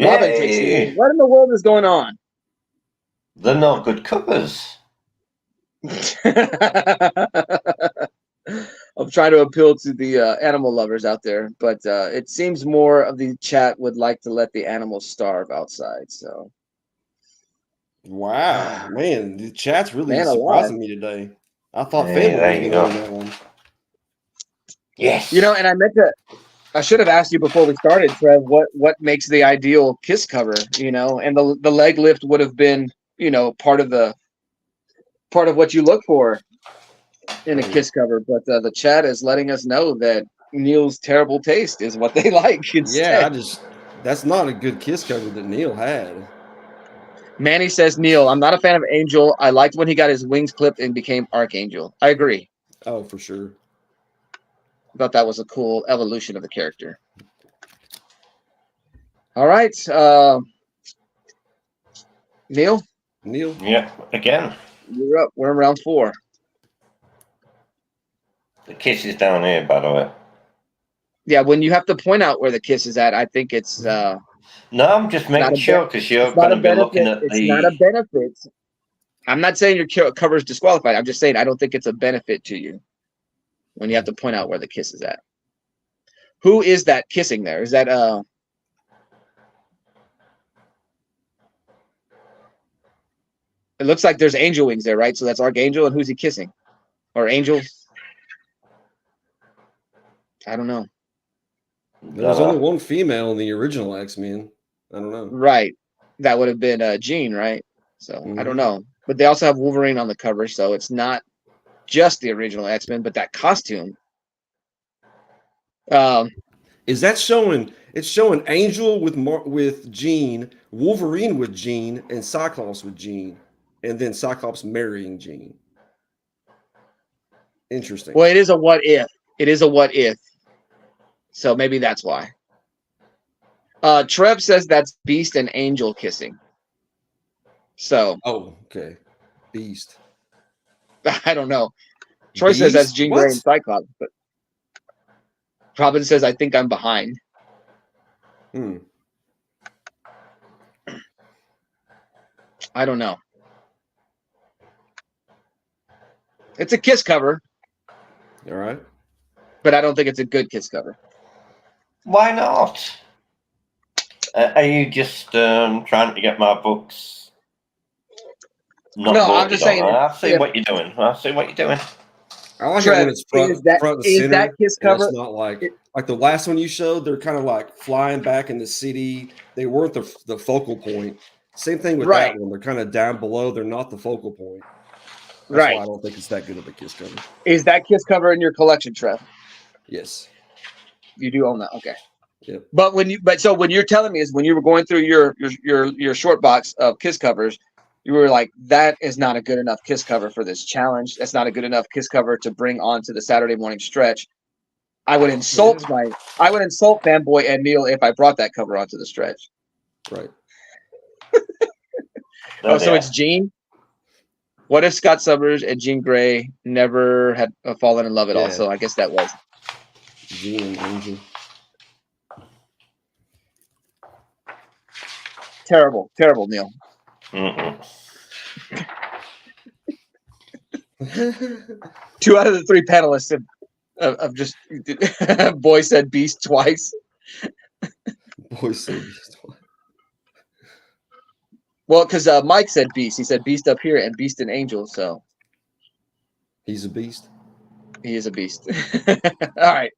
Robin takes Neil. What in the world is going on? They're not good covers. I'm trying to appeal to the animal lovers out there, but it seems more of the chat would like to let the animals starve outside. So, wow, man, the chat's really surprising me today. I thought Fanboy was going to that one. Yes, and I should have asked you before we started, Trev, what makes the ideal kiss cover? And the leg lift would have been, part of what you look for in a kiss cover, but the chat is letting us know that Neil's terrible taste is what they like instead. Yeah, that's not a good kiss cover that Neil had. Manny says, Neil, I'm not a fan of Angel. I liked when he got his wings clipped and became Archangel. I agree. Oh, for sure. I thought that was a cool evolution of the character. All right. Neil? Yeah, again. You're up. We're in round 4. The kiss is down here, by the way. Yeah, when you have to point out where the kiss is at, I think it's... no, I'm just making sure, because you're going to be looking at It's not a benefit. I'm not saying your cover is disqualified. I'm just saying I don't think it's a benefit to you when you have to point out where the kiss is at. Who is that kissing there? Is that... It looks like there's angel wings there, right? So that's Archangel, and who's he kissing? Or Angel? I don't know. There was only one female in the original X-Men. I don't know. Right. That would have been Jean, right? So I don't know. But they also have Wolverine on the cover, so it's not just the original X-Men, but that costume. Is that showing It's showing Angel with Jean, Wolverine with Jean, and Cyclops with Jean, and then Cyclops marrying Jean. Interesting. Well, it is a what if. It is a what if. So maybe that's why. Trev says that's Beast and Angel kissing. So. Oh, okay. Beast. I don't know. Troy says that's Jean Grey and Cyclops, but Robin says I think I'm behind. I don't know. It's a kiss cover. All right. But I don't think it's a good kiss cover. Why not? Are you just trying to get my books? No, I'm just saying. I see what you're doing. I see what you're doing. I like it when it's front and center. Is that kiss cover? It's not like the last one you showed. They're kind of like flying back in the city. They weren't the focal point. Same thing with that one. They're kind of down below. They're not the focal point. That's why I don't think it's that good of a kiss cover. Is that kiss cover in your collection, Trev? Yes. You do own that. Okay. Yep. But when you're telling me is when you were going through your short box of kiss covers, you were like, that is not a good enough kiss cover for this challenge. That's not a good enough kiss cover to bring onto the Saturday morning stretch. I would insult Fanboy and Neil if I brought that cover onto the stretch. Right. So it's Jean. What if Scott Summers and Jean Grey never had fallen in love at all? So I guess that was Jean and Angel. Terrible, Neil. 2 out of the 3 panelists have just boy said Beast twice. Boy said Beast twice. Well, because Mike said Beast. He said Beast up here and Beast and Angel. So he's a beast. He is a beast. All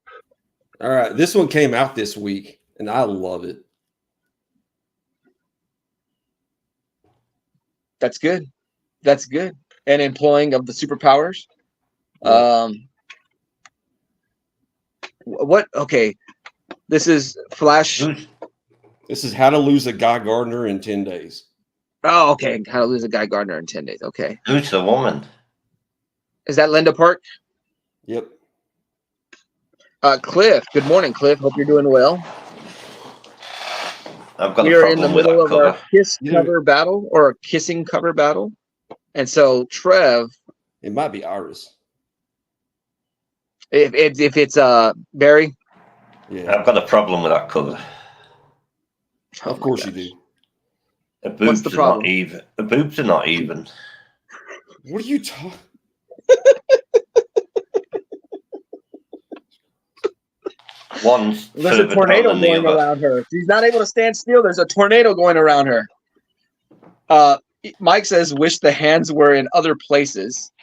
right. This one came out this week, and I love it. That's good. And employing of the superpowers. What? Okay. This is Flash. This is How to Lose a Guy Gardner in 10 days. Oh, okay. How to Lose a Guy Gardner in 10 days. Okay. Who's the woman? Is that Linda Park? Yep. Cliff. Good morning, Cliff. Hope you're doing well. I've got We're in the middle of a kiss cover battle or a kissing cover battle. And so Trev. It might be Iris. If it's Barry. Yeah. I've got a problem with that cover. Of course you do. The boobs are not even. The boobs are not even. What are you talking? There's a tornado going around her. She's not able to stand still. There's a tornado going around her. Mike says, "Wish the hands were in other places."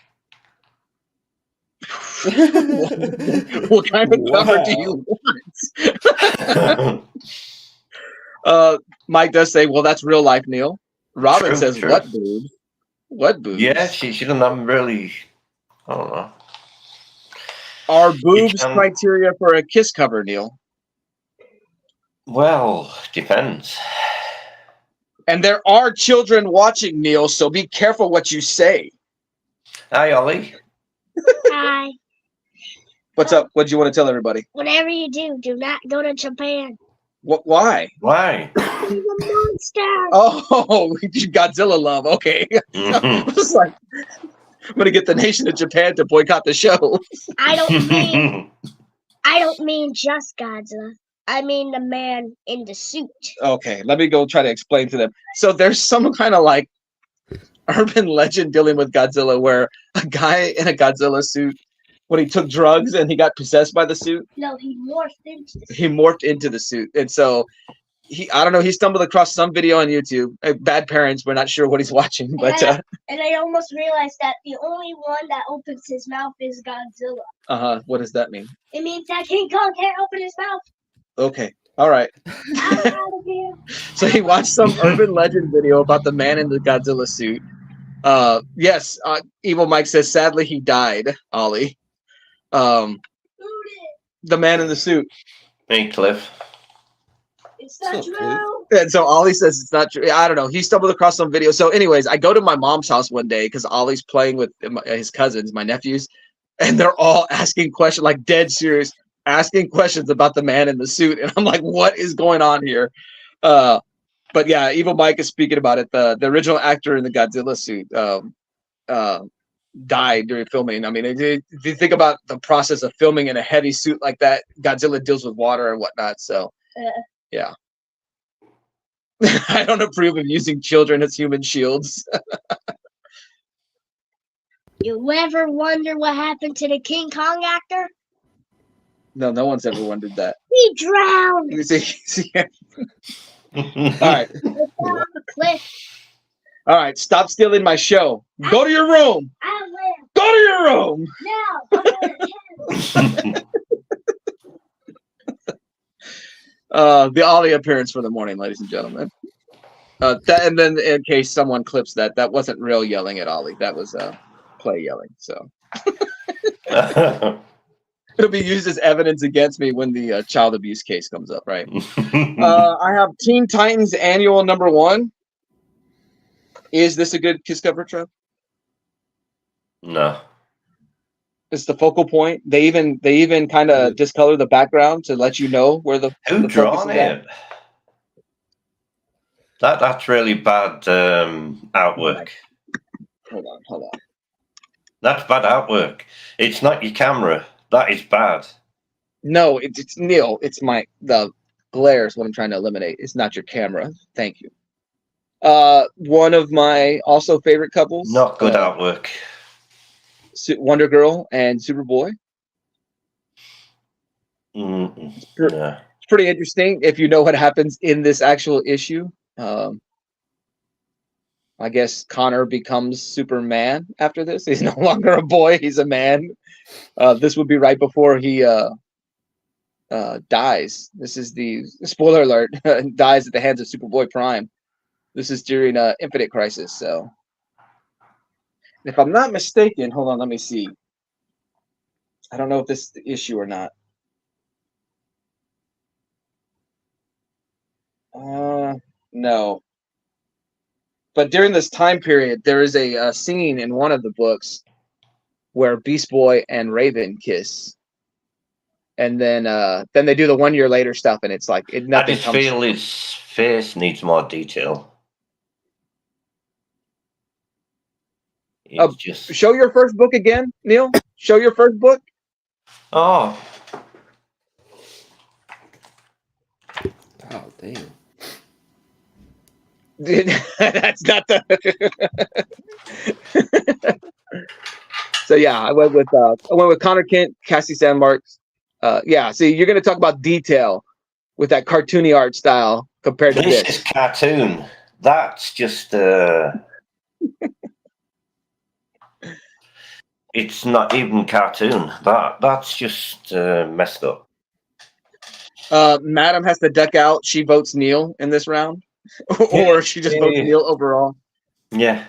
What kind of cover do you want? Mike does say, "Well, that's real life, Neil." Robin says, "What boobs? What boobs?" Yeah, she doesn't have really. I don't know. Are boobs criteria for a kiss cover, Neil? Well, depends. And there are children watching, Neil, so be careful what you say. Hi, Ollie. Hi. What's up? What do you want to tell everybody? Whatever you do not go to Japan. What? Why? Why? He's a monster. Oh, Godzilla love. Okay. I was like, I'm gonna get the nation of Japan to boycott the show. I don't mean just Godzilla. I mean the man in the suit. Okay, let me go try to explain to them. So there's some kind of like urban legend dealing with Godzilla where a guy in a Godzilla suit, when he took drugs and he got possessed by the suit. No, he morphed into the suit. He morphed into the suit. And so I don't know, he stumbled across some video on YouTube. Bad parents, we're not sure what he's watching, but and I almost realized that the only one that opens his mouth is Godzilla. What does that mean? It means that King Kong can't open his mouth. Okay. All right. So he watched some urban legend video about the man in the Godzilla suit. Yes, Evil Mike says sadly he died, Ollie. The man in the suit. Hey, Cliff. It's not What's up, Cliff? true. And so Ollie says it's not true. I don't know. He stumbled across some video. So, anyways, I go to my mom's house one day because Ollie's playing with his cousins, my nephews, and they're all asking questions, like dead serious, asking questions about the man in the suit. And I'm like, what is going on here? But yeah, Evil Mike is speaking about it. The original actor in the Godzilla suit died during filming. I mean, if you think about the process of filming in a heavy suit like that, Godzilla deals with water and whatnot. So, yeah. I don't approve of using children as human shields. You ever wonder what happened to the King Kong actor? No one's ever wondered that. He drowned. You see? All right. Cliff. All right. Stop stealing my show. Go to your room. I live Go to your room. now. The Ollie appearance for the morning, ladies and gentlemen. And then in case someone clips that wasn't real yelling at Ollie. That was play yelling. So it'll be used as evidence against me when the child abuse case comes up, right? I have Teen Titans Annual #1. Is this a good Kiss cover, Trev? No. It's the focal point. They even kind of discolor the background to let you know where the Who the drawn focus is at. it? That's really bad artwork. Hold on. That's bad artwork. It's not your camera. That is bad. No, it's Neil. It's the glare is what I'm trying to eliminate. It's not your camera. Thank you. One of my also favorite couples. Not good artwork. Wonder Girl and Superboy. No. It's pretty interesting if you know what happens in this actual issue. I guess Connor becomes Superman after this. He's no longer a boy; he's a man. This would be right before he dies. This is the spoiler alert. Dies at the hands of Superboy Prime. This is during Infinite Crisis. So, if I'm not mistaken, hold on, let me see. I don't know if this is the issue or not. No. But during this time period, there is a scene in one of the books where Beast Boy and Raven kiss, and then they do the 1 year later stuff, and it's like nothing. I just feel his face needs more detail. Just show your first book again, Neil. Show your first book. Oh, damn. That's not the. So yeah, I went with Connor Kent, Cassie Sandmarks. Yeah, see, you're gonna talk about detail with that cartoony art style compared to this. This is cartoon. That's just it's not even cartoon. That's just messed up. Madam has to duck out. She votes Neil in this round, or she just votes Neil overall. Yeah.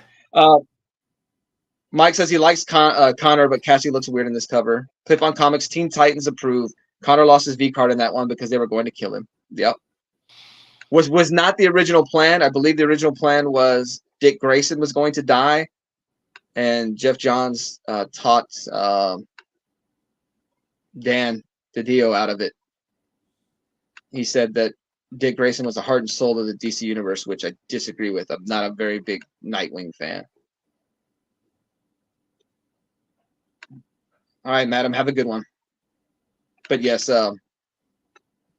Mike says he likes Connor, but Cassie looks weird in this cover. Clip on Comics, Teen Titans approve. Connor lost his V card in that one because they were going to kill him. Yep. Was not the original plan. I believe the original plan was Dick Grayson was going to die, and Jeff Johns taught Dan DiDio out of it. He said that Dick Grayson was the heart and soul of the DC universe, which I disagree with. I'm not a very big Nightwing fan. All right, madam, have a good one. But yes,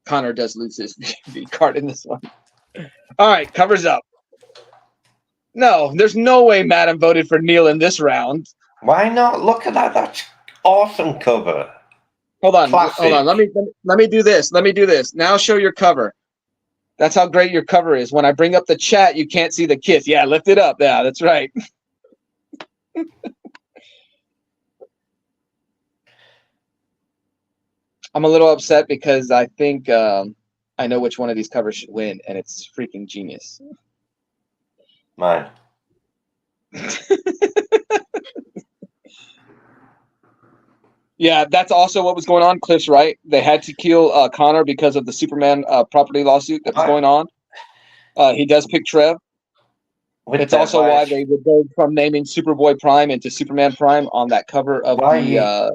Connor does lose his V card in this one. All right, covers up. No, there's no way madam voted for Neil in this round. Why not? Look at that. That's awesome cover. Hold on. Classic. Hold on. Let me do this. Let me do this. Now show your cover. That's how great your cover is. When I bring up the chat, you can't see the kiss. Yeah, lift it up. Yeah, that's right. I'm a little upset because I think I know which one of these covers should win, and it's freaking genius. Mine. Yeah, that's also what was going on. Cliff's right. They had to kill Connor because of the Superman property lawsuit that was going on. He does pick Trev. It's also why they would go from naming Superboy Prime into Superman Prime on that cover of why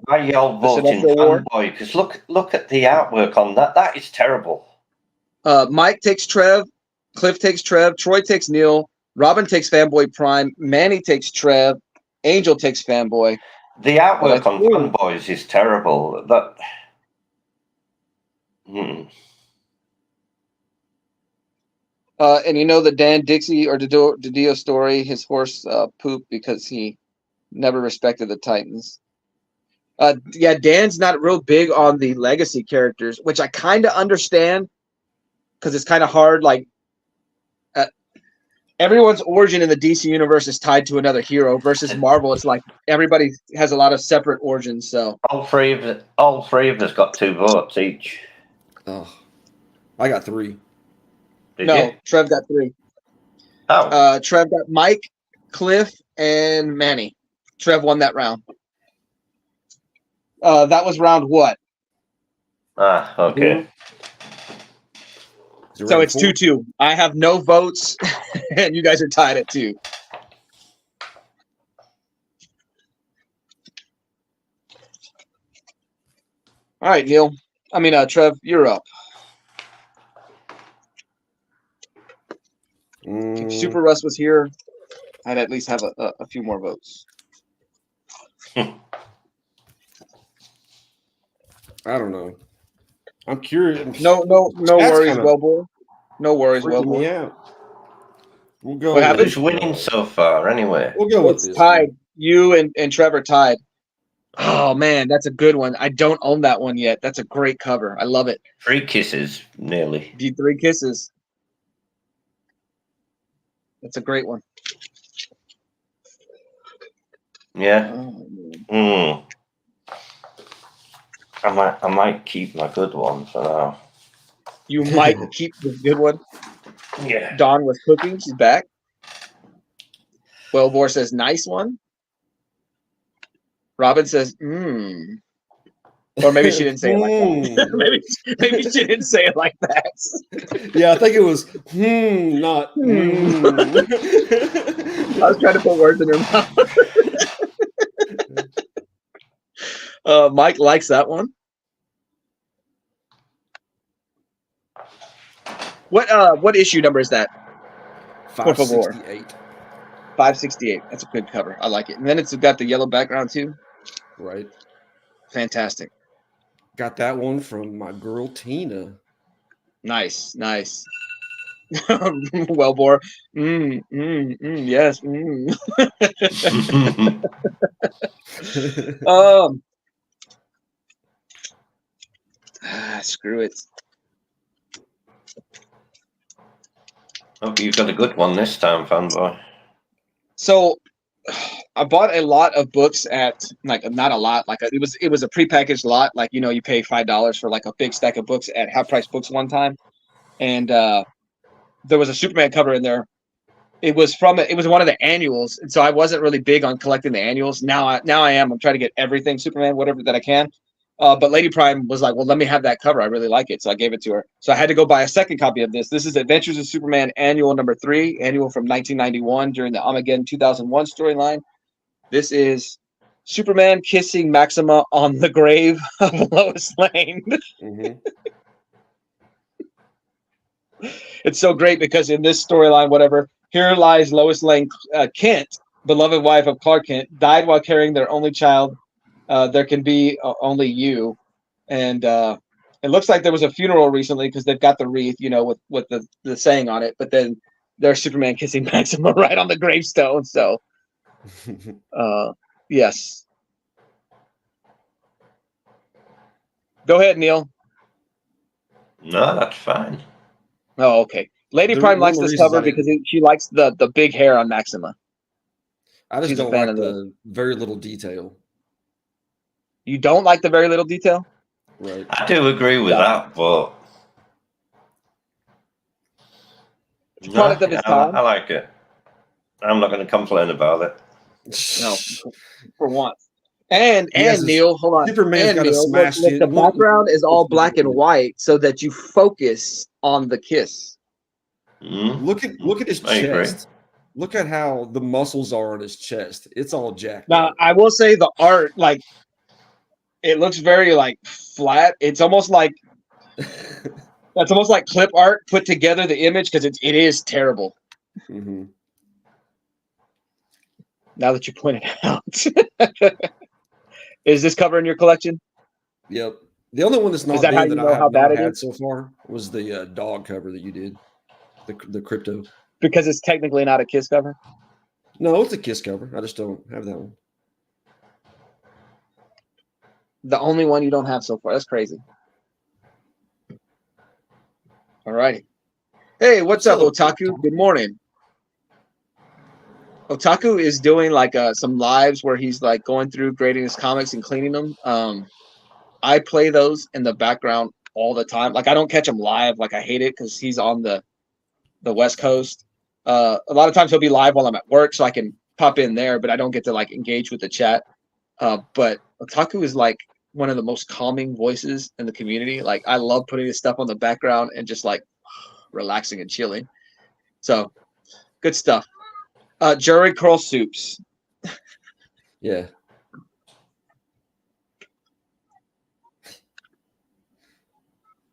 are y'all voting fanboy? Because look at the artwork on that. That is terrible. Mike takes Trev. Cliff takes Trev. Troy takes Neil. Robin takes Fanboy Prime. Manny takes Trev. Angel takes Fanboy. The artwork on Fanboys is terrible. That. And you know the Dan Dixie or Didio story, his horse pooped because he never respected the Titans. Yeah, Dan's not real big on the legacy characters, which I kind of understand because it's kind of hard. Like everyone's origin in the DC universe is tied to another hero versus Marvel. It's like everybody has a lot of separate origins. So all three of us got 2 votes each. Oh, I got 3. Did no, you? Trev got 3. Oh. Trev got Mike, Cliff, and Manny. Trev won that round. That was round what? Okay. So it's 2-2. I have no votes, and you guys are tied at 2. All right, Neil. Trev, you're up. If Super Russ was here, I'd at least have a few more votes. I don't know. I'm curious. No worries, Wellbore. No worries, Wellbore. Yeah. We'll go. What happened? Who's winning so far, anyway? We'll go with this. Tied. You and Trevor tied. Oh man, that's a good one. I don't own that one yet. That's a great cover. I love it. 3 kisses, nearly. 3 kisses. That's a great one. Yeah. I might keep my good one for now. You might keep the good one. Yeah. Dawn was cooking. She's back. Wellbore says, nice one. Robin says, Or maybe she didn't say it like that. maybe she didn't say it like that. Yeah, I think it was not. I was trying to put words in her mouth. Mike likes that one. What issue number is that? 568. 568. That's a good cover. I like it. And then it's got the yellow background too. Right. Fantastic. Got that one from my girl Tina. Nice. Wellbore. Yes. Screw it. Hope you've got a good one this time, fanboy. So I bought a lot of books at not a lot, it was a prepackaged lot. You pay $5 for a big stack of books at Half Price Books one time. And there was a Superman cover in there. It was one of the annuals. And so I wasn't really big on collecting the annuals. Now I am. I'm trying to get everything Superman, whatever that I can. But Lady Prime was like, well, let me have that cover. I really like it. So I gave it to her. So I had to go buy a second copy of this. This is Adventures of Superman Annual number 3, annual from 1991 during the Armageddon 2001 storyline. This is Superman kissing Maxima on the grave of Lois Lane. Mm-hmm. It's so great because in this storyline, here lies Lois Lane Kent, beloved wife of Clark Kent, died while carrying their only child. There can be only you. And it looks like there was a funeral recently because they've got the wreath, with the saying on it. But then there's Superman kissing Maxima right on the gravestone. So, yes. Go ahead, Neil. No, that's fine. Oh, okay. Lady Prime likes this cover because she likes the big hair on Maxima. I just don't like the very little detail. You don't like the very little detail? Right. I do agree with that, but it's a product of its time. I like it. I'm not going to complain about it. No, for once. And Neil, hold on. Superman's got a smash. Look, the background is all black and white so that you focus on the kiss. Look at his chest. Look at how the muscles are on his chest. It's all jacked. Now, up. I will say the art, like, it looks very like flat. It's almost like that's almost like clip art put together the image because it is terrible. Mm-hmm. Now that you point it out, is this cover in your collection? Yep. The only one that's not that that I have not had so far was the dog cover that you did, the crypto. Because it's technically not a kiss cover. No, it's a kiss cover. I just don't have that one. The only one you don't have so far. That's crazy. All right. Hey, what's up, Otaku? Good morning. Otaku is doing like some lives where he's like going through grading his comics and cleaning them. I play those in the background all the time. Like I don't catch him live. Like I hate it because he's on the West Coast. A lot of times he'll be live while I'm at work, so I can pop in there, but I don't get to like engage with the chat. But Otaku is like one of the most calming voices in the community. Like I love putting his stuff on the background and just like relaxing and chilling. So good stuff. Jerry Curl Soups. Yeah.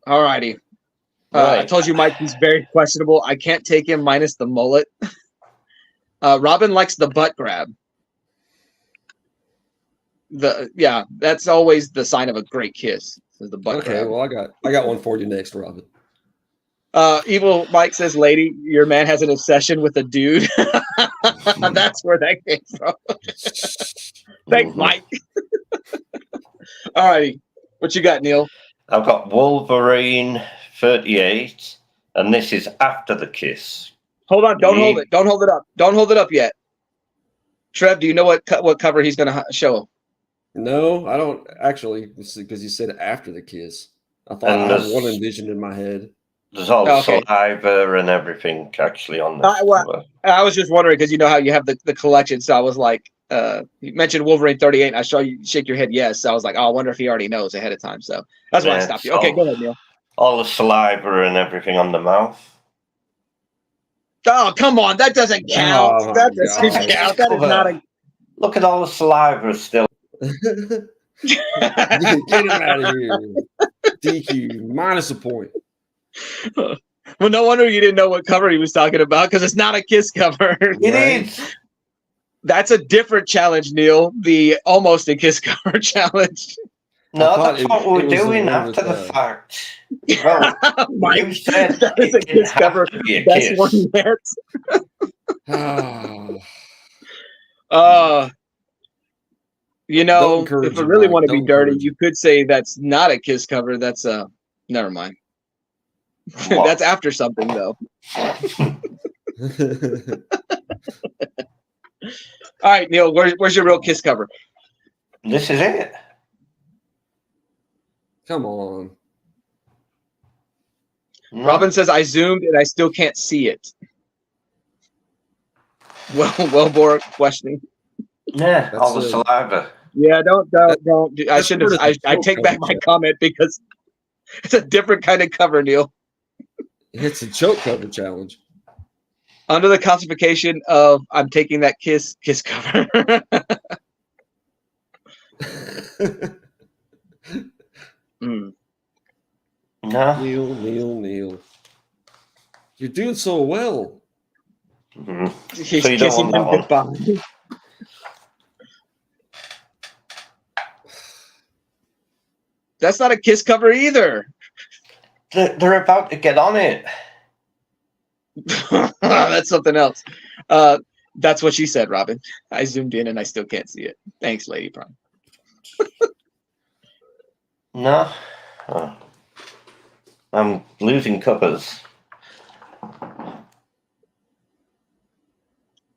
All righty. I told you Mike is very questionable. I can't take him minus the mullet. Robin likes the butt grab. That's always the sign of a great kiss. Is the butt grab. Well, I got one for you next, Robin. Evil Mike says, "Lady, your man has an obsession with a dude." That's where that came from. Thanks, Mike. All righty, what you got, Neil? I've got Wolverine 38, and this is after the kiss. Hold on, don't hold it. Don't hold it up. Don't hold it up yet. Trev, do you know what cover he's going to show? No, I don't actually, because you said after the kiss. I thought I had one envisioned in my head. There's all saliva and everything actually on the cover. I was just wondering because you know how you have the collection, so I was like, you mentioned Wolverine 38, and I saw you shake your head yes. So I was like, oh, I wonder if he already knows ahead of time. So that's why I stopped you. Okay, go ahead, Neil. All the saliva and everything on the mouth. Oh, come on. That doesn't count. Oh, that doesn't count. That is not a... Look at all the saliva still. Get him out of here. DQ, minus a point. Well, no wonder you didn't know what cover he was talking about because it's not a kiss cover. It is. That's a different challenge, Neil. The almost a kiss cover challenge. No, that's what we're doing after the fact. Well, Mike, you said that is a kiss cover. That's one yet. You know, if I really want to be dirty, you could say that's not a kiss cover. That's never mind. That's after something, though. All right, Neil, where's your real kiss cover? This is it. Come on. No. Robin says, I zoomed and I still can't see it. Well, Bor questioning. Yeah, all the saliva. Yeah, don't. I shouldn't have. I take back my comment because it's a different kind of cover, Neil. It's a choke cover challenge. Under the classification of I'm taking that kiss cover. No. Neil. You're doing so well. Mm-hmm. He's so kissing him goodbye. That's not a kiss cover either. They're about to get on it. That's something else. That's what she said, Robin. I zoomed in and I still can't see it. Thanks, Lady Prime. No. Oh. I'm losing covers.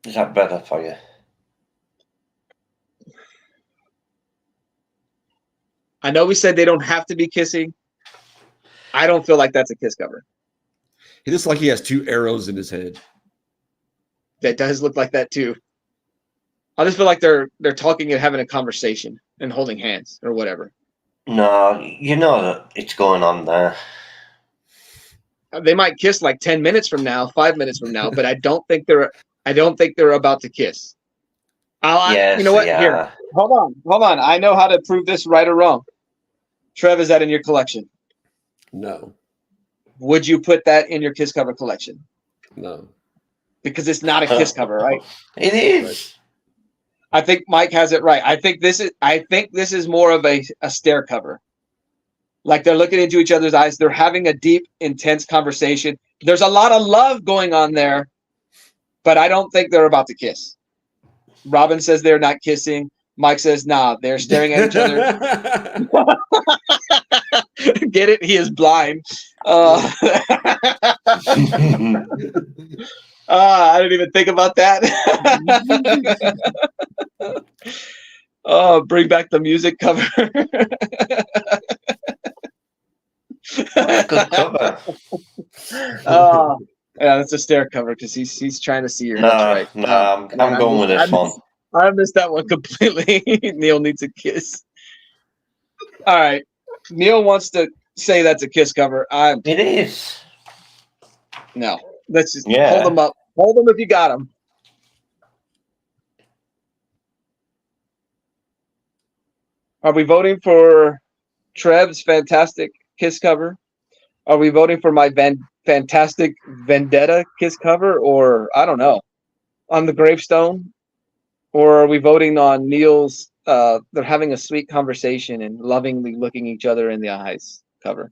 Is that better for you? I know we said they don't have to be kissing. I don't feel like that's a kiss cover. He looks like he has two arrows in his head. That does look like that too. I just feel like they're talking and having a conversation. and holding hands or whatever. No, you know that it's going on there. They might kiss like 10 minutes from now, 5 minutes from now, but I don't think they're about to kiss. Yes, you know what? yeah. Here, hold on. I know how to prove this right or wrong. Trev, is that in your collection? No. Would you put that in your kiss cover collection? No. Because it's not a kiss cover, right? It is. I think Mike has it right. I think this is more of a stare cover. Like they're looking into each other's eyes. They're having a deep, intense conversation. There's a lot of love going on there, but I don't think they're about to kiss. Robin says they're not kissing. Mike says, nah, they're staring at each other. Get it? He is blind. I didn't even think about that. Bring back the music cover. Good cover. Yeah, that's a stare cover because he's trying to see her. No, That's right. no, I'm going with this one. I missed that one completely. Neil needs a kiss. All right. Neil wants to say that's a kiss cover. It is. No. Let's just hold them up. Hold them if you got them. Are we voting for Trev's fantastic kiss cover? Are we voting for my fantastic vendetta kiss cover? Or, I don't know, on the gravestone? Or are we voting on Neil's they're having a sweet conversation and lovingly looking each other in the eyes cover?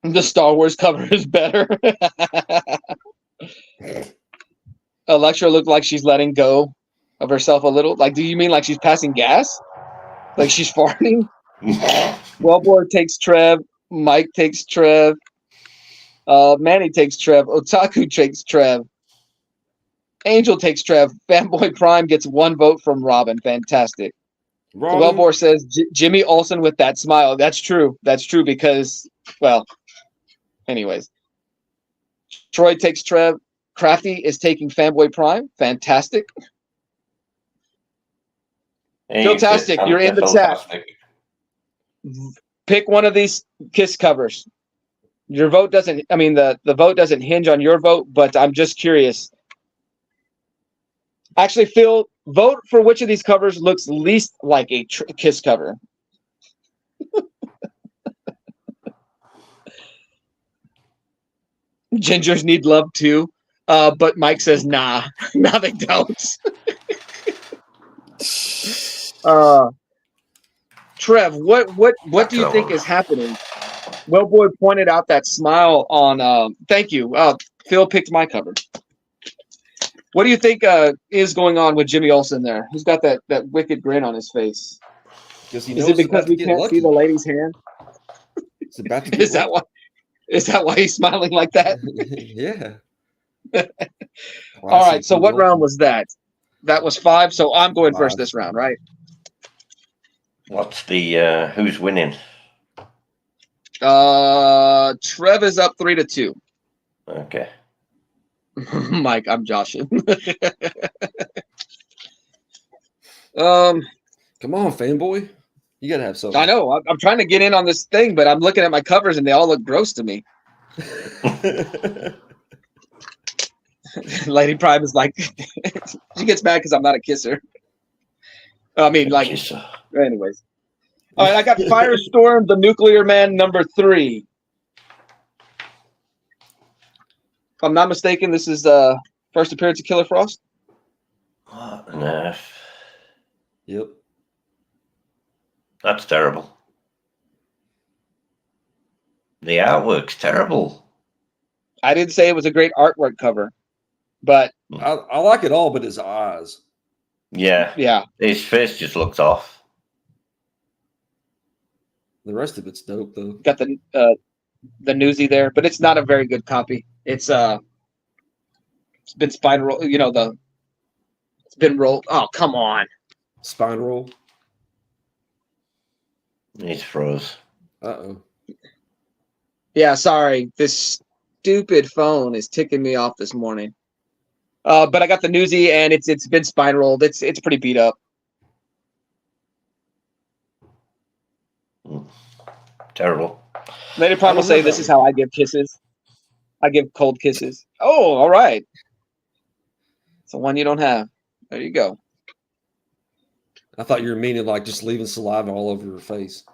The Star Wars cover is better. Electra looked like she's letting go of herself a little. Like, do you mean like she's passing gas? Like she's farting? Wellbore takes Trev. Mike takes Trev. Manny takes Trev. Otaku takes Trev. Angel takes Trev. Fanboy Prime gets 1 vote from Robin. Fantastic. Wellbore says Jimmy Olsen with that smile. That's true. That's true because, well, anyways. Troy takes Trev. Crafty is taking Fanboy Prime. Fantastic. Fantastic. You're in the chat. Pick one of these kiss covers. Your vote doesn't, I mean, the vote doesn't hinge on your vote, but I'm just curious. Actually, Phil, vote for which of these covers looks least like a kiss cover. Gingers need love too, but Mike says nah, nah they don't. Trev, what do you think is happening? Wellboy pointed out that smile on. Thank you. Phil picked my cover. What do you think is going on with Jimmy Olsen there? He's got that wicked grin on his face. Is it because we can't see the lady's hand? It's about to Is that why? Is that why he's smiling like that? Yeah. All right. So what round was that? That was 5. So I'm going first this round, right? What's the who's winning? Trev is up 3-2. Okay. Mike, I'm joshing. Come on, fanboy. You gotta have something. I know. I'm trying to get in on this thing, but I'm looking at my covers and they all look gross to me. Lady Prime is like, she gets mad because I'm not a kisser. I mean, like, anyways. All right, I got Firestorm, the Nuclear Man, number 3. If I'm not mistaken, this is first appearance of Killer Frost. What on earth? Yep. That's terrible. The artwork's terrible. I didn't say it was a great artwork cover, but I like it all, but his eyes. Yeah. His face just looks off. The rest of it's dope, though. Got the newsie there, but it's not a very good copy. It's been spine roll. You know it's been rolled. Oh, come on. Spine roll. He's froze. Uh-oh. Yeah, sorry. This stupid phone is ticking me off this morning. But I got the newsie and it's been spine rolled. It's pretty beat up. terrible. Lady Prime will say, "This is how I give kisses. I give cold kisses." Oh, all right. It's the one you don't have. There you go. I thought you were meaning like just leaving saliva all over her face.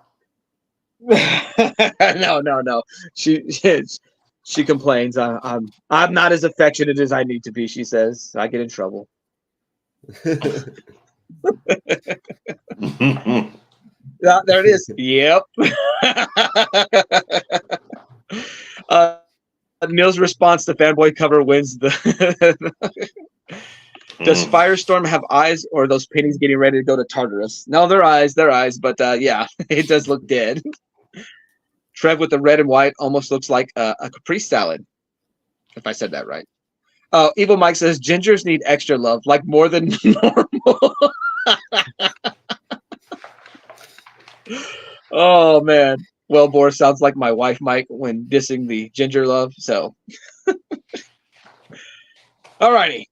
No. She complains. I'm not as affectionate as I need to be. She says I get in trouble. There it is. Yep. Neil's response to fanboy cover wins the. Does Firestorm have eyes, or are those paintings getting ready to go to Tartarus? No, they're eyes. But yeah, it does look dead. Trev with the red and white almost looks like a caprese salad, if I said that right. Evil Mike says gingers need extra love, like more than normal. Oh man. Well, Boris sounds like my wife, Mike, when dissing the ginger love. So, all righty.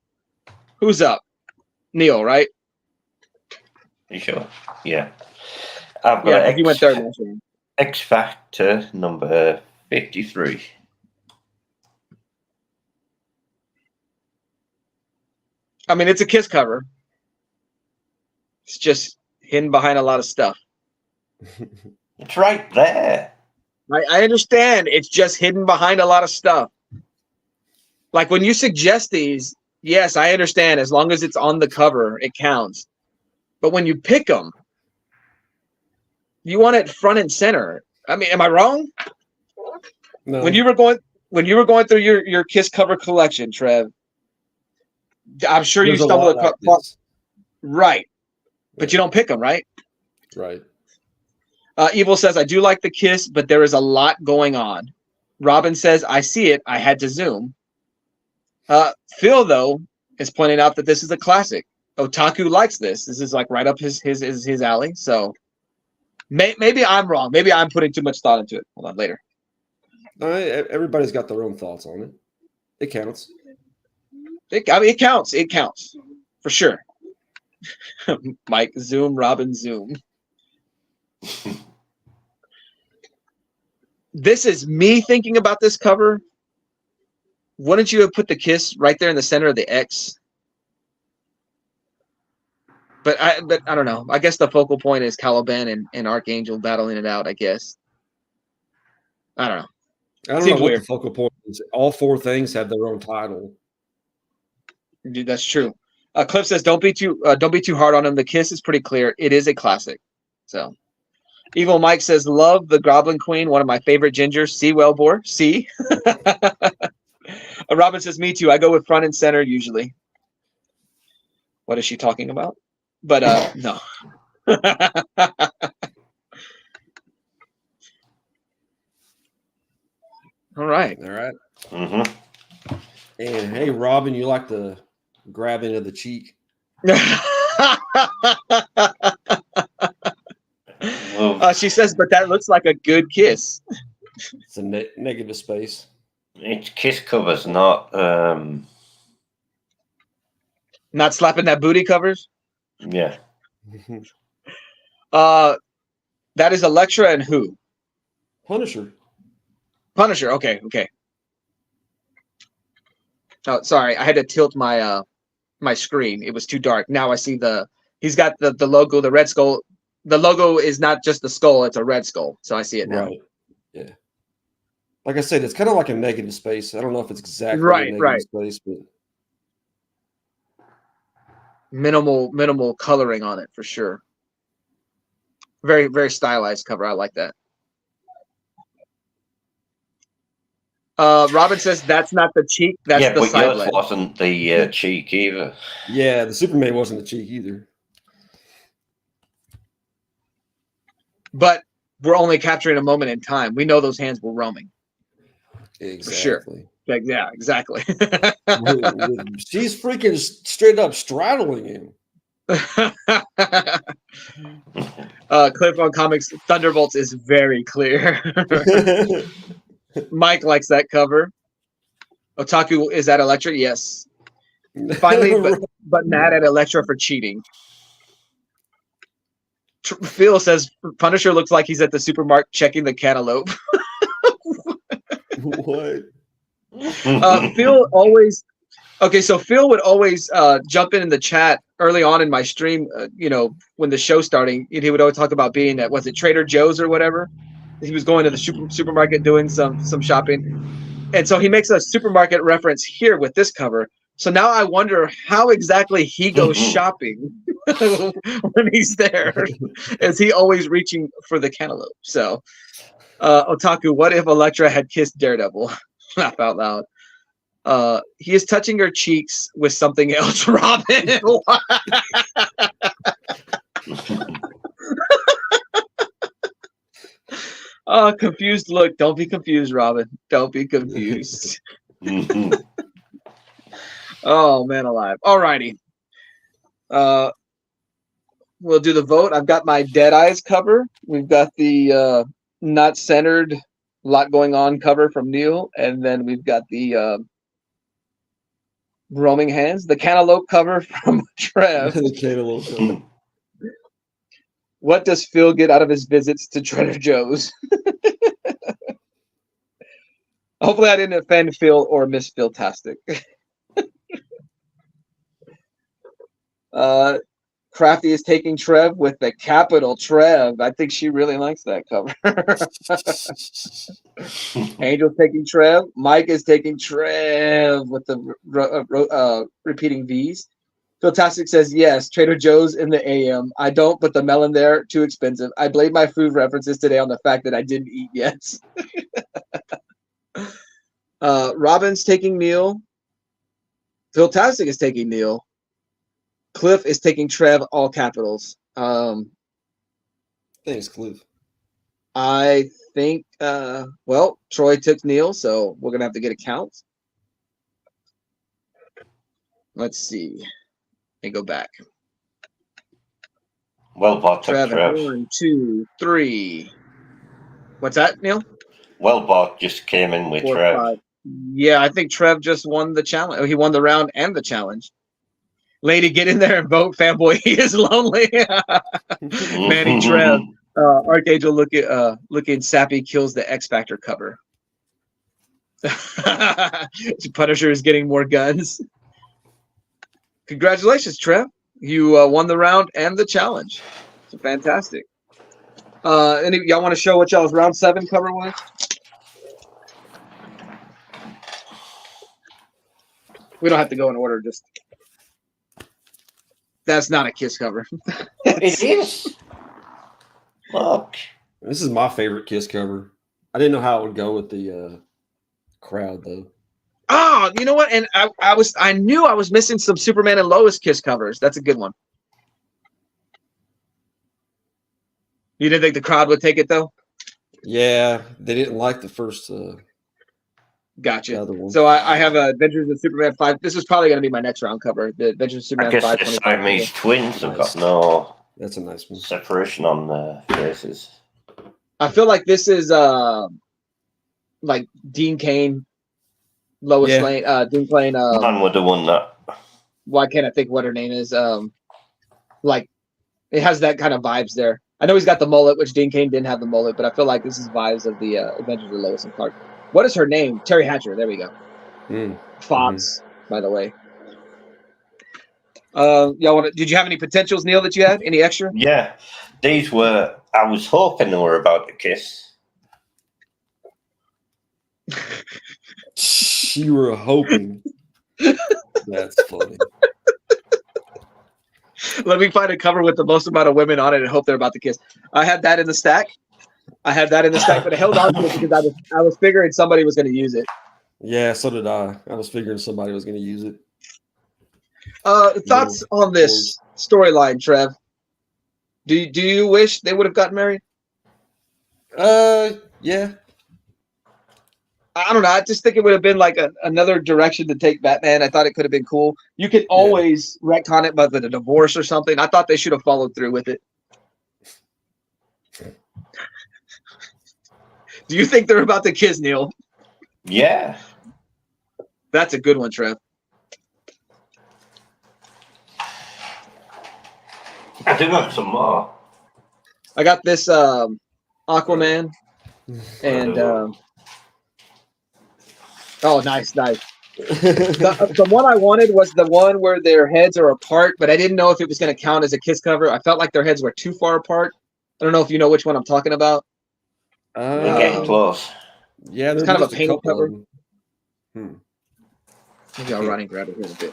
Who's up? Neil, right? You sure? Yeah. I've got you went third. X Factor number 53. I mean, it's a Kiss cover. It's just hidden behind a lot of stuff. It's right there. I understand. It's just hidden behind a lot of stuff. Like when you suggest these, yes, I understand. As long as it's on the cover, it counts. But when you pick them, you want it front and center. I mean, am I wrong? No. When you were going through your Kiss cover collection, Trev, I'm sure you stumbled across. Right. But you don't pick them, right? Right. Evil says, I do like the Kiss, but there is a lot going on. Robin says, I see it. I had to zoom. Phil, though, is pointing out that this is a classic. Otaku likes this. This is like right up his alley. So maybe I'm wrong. Maybe I'm putting too much thought into it. Hold on, later. Everybody's got their own thoughts on it. It counts. It counts. It counts. For sure. Mike, zoom. Robin, zoom. This is me thinking about this cover. Wouldn't you have put the Kiss right there in the center of the X? But I don't know. I guess the focal point is Caliban and Archangel battling it out, I guess. I don't know. I don't know what the focal point is. All four things have their own title. Dude, that's true. Cliff says, don't be too hard on him. The Kiss is pretty clear. It is a classic. So Evil Mike says, love the Goblin Queen, one of my favorite gingers. See, Wellbore? See? Robin says, me too. I go with front and center usually. What is she talking about? But no. All right. Mm-hmm. And hey, Robin, you like the grabbing of the cheek? She says, but that looks like a good kiss. It's a negative space. It's Kiss covers, not slapping that booty covers. Yeah. That is Elektra and who? Punisher. Okay. Oh, sorry, I had to tilt my my screen. It was too dark. Now I see he's got the logo, the red skull. The logo is not just the skull; it's a red skull. So I see it now. Right. Yeah. Like I said, it's kind of like a negative space. I don't know if it's exactly right, a negative space, but minimal coloring on it for sure. Very, very stylized cover. I like that. Robin says that's not the cheek. That's the side leg. Yeah, but yours wasn't the cheek either. Yeah, the Superman wasn't the cheek either. But we're only capturing a moment in time. We know those hands were roaming. Exactly. For sure. Yeah, exactly. She's freaking straight up straddling him. Cliff on Comics, Thunderbolts is very clear. Mike likes that cover. Otaku is at Elektra, yes. Finally, but mad at Elektra for cheating. Phil says Punisher looks like he's at the supermarket checking the cantaloupe. What? Phil always. Okay, so Phil would always jump in the chat early on in my stream. When the show starting, he would always talk about being at Trader Joe's or whatever. He was going to the supermarket doing some shopping, and so he makes a supermarket reference here with this cover. So now I wonder how exactly he goes shopping when he's there. Is he always reaching for the cantaloupe? So, Otaku, what if Elektra had kissed Daredevil? Laugh out loud. He is touching her cheeks with something else, Robin. Confused look. Don't be confused, Robin. Don't be confused. Oh, man alive. All righty. We'll do the vote. I've got my Dead Eyes cover. We've got the Not Centered, Lot Going On cover from Neil. And then we've got the Roaming Hands, the Cantaloupe cover from Trev. The cantaloupe cover. What does Phil get out of his visits to Trader Joe's? Hopefully I didn't offend Phil or Miss Phil-tastic. Crafty is taking Trev with the capital Trev. I think she really likes that cover. Angel's taking Trev. Mike is taking Trev with the repeating V's. Philtastic says, yes, Trader Joe's in the AM. I don't, but the melon there, too expensive. I blame my food references today on the fact that I didn't eat yet. Robin's taking Neil. Philtastic is taking Neil. Cliff is taking Trev, all capitals. Thanks, Cliff. I think, Troy took Neil, so we're going to have to get a count. Let's see. Let me go back. Well bought, Trev. 1, 2, 3. What's that, Neil? Well bought just came in with 4, Trev. 5. Yeah, I think Trev just won the challenge. He won the round and the challenge. Lady, get in there and vote, fanboy. He is lonely. Manny Trev. Archangel looking sappy kills the X Factor cover. Punisher is getting more guns. Congratulations, Trev. You won the round and the challenge. It's fantastic. Y'all want to show what y'all's round 7 cover was? We don't have to go in order. Just that's not a Kiss cover. It is. Look, this is my favorite Kiss cover. I didn't know how it would go with the crowd though. Oh, you know what? And I knew I was missing some Superman and Lois Kiss covers. That's a good one. You didn't think the crowd would take it though? Yeah, they didn't like the first. Gotcha. So I have Adventures of Superman 5. This is probably going to be my next round cover. The Adventures of Superman 5. I guess the Siamese twins have got no. That's a nice one. Separation on their faces. I feel like this is like Dean Cain, Lois Lane, Dean Cain. Man would have won that. Why can't I think what her name is? Like it has that kind of vibes there. I know he's got the mullet, which Dean Cain didn't have the mullet, but I feel like this is vibes of the Adventures of Lois and Clark. What is her name? Terry Hatcher. There we go. Fox, by the way. Y'all did you have any potentials, Neil, that you had? Any extra? Yeah. These were, I was hoping they were about to kiss. You were hoping. That's funny. Let me find a cover with the most amount of women on it and hope they're about to kiss. I had that in the stack. But I held on to it because I was figuring somebody was going to use it. Yeah, so did I. I was figuring somebody was going to use it. Thoughts on this storyline, Trev? Do you wish they would have gotten married? Yeah. I don't know. I just think it would have been like another direction to take Batman. I thought it could have been cool. You could always retcon it by the divorce or something. I thought they should have followed through with it. Do you think they're about to kiss, Neil? Yeah. That's a good one, Trev. I do have some more. I got this Aquaman and oh, nice. The one I wanted was the one where their heads are apart, but I didn't know if it was going to count as a kiss cover. I felt like their heads were too far apart. I don't know if you know which one I'm talking about. They're getting close. Yeah, it's kind of a painted cover. Maybe I'll run and grab it here in a bit.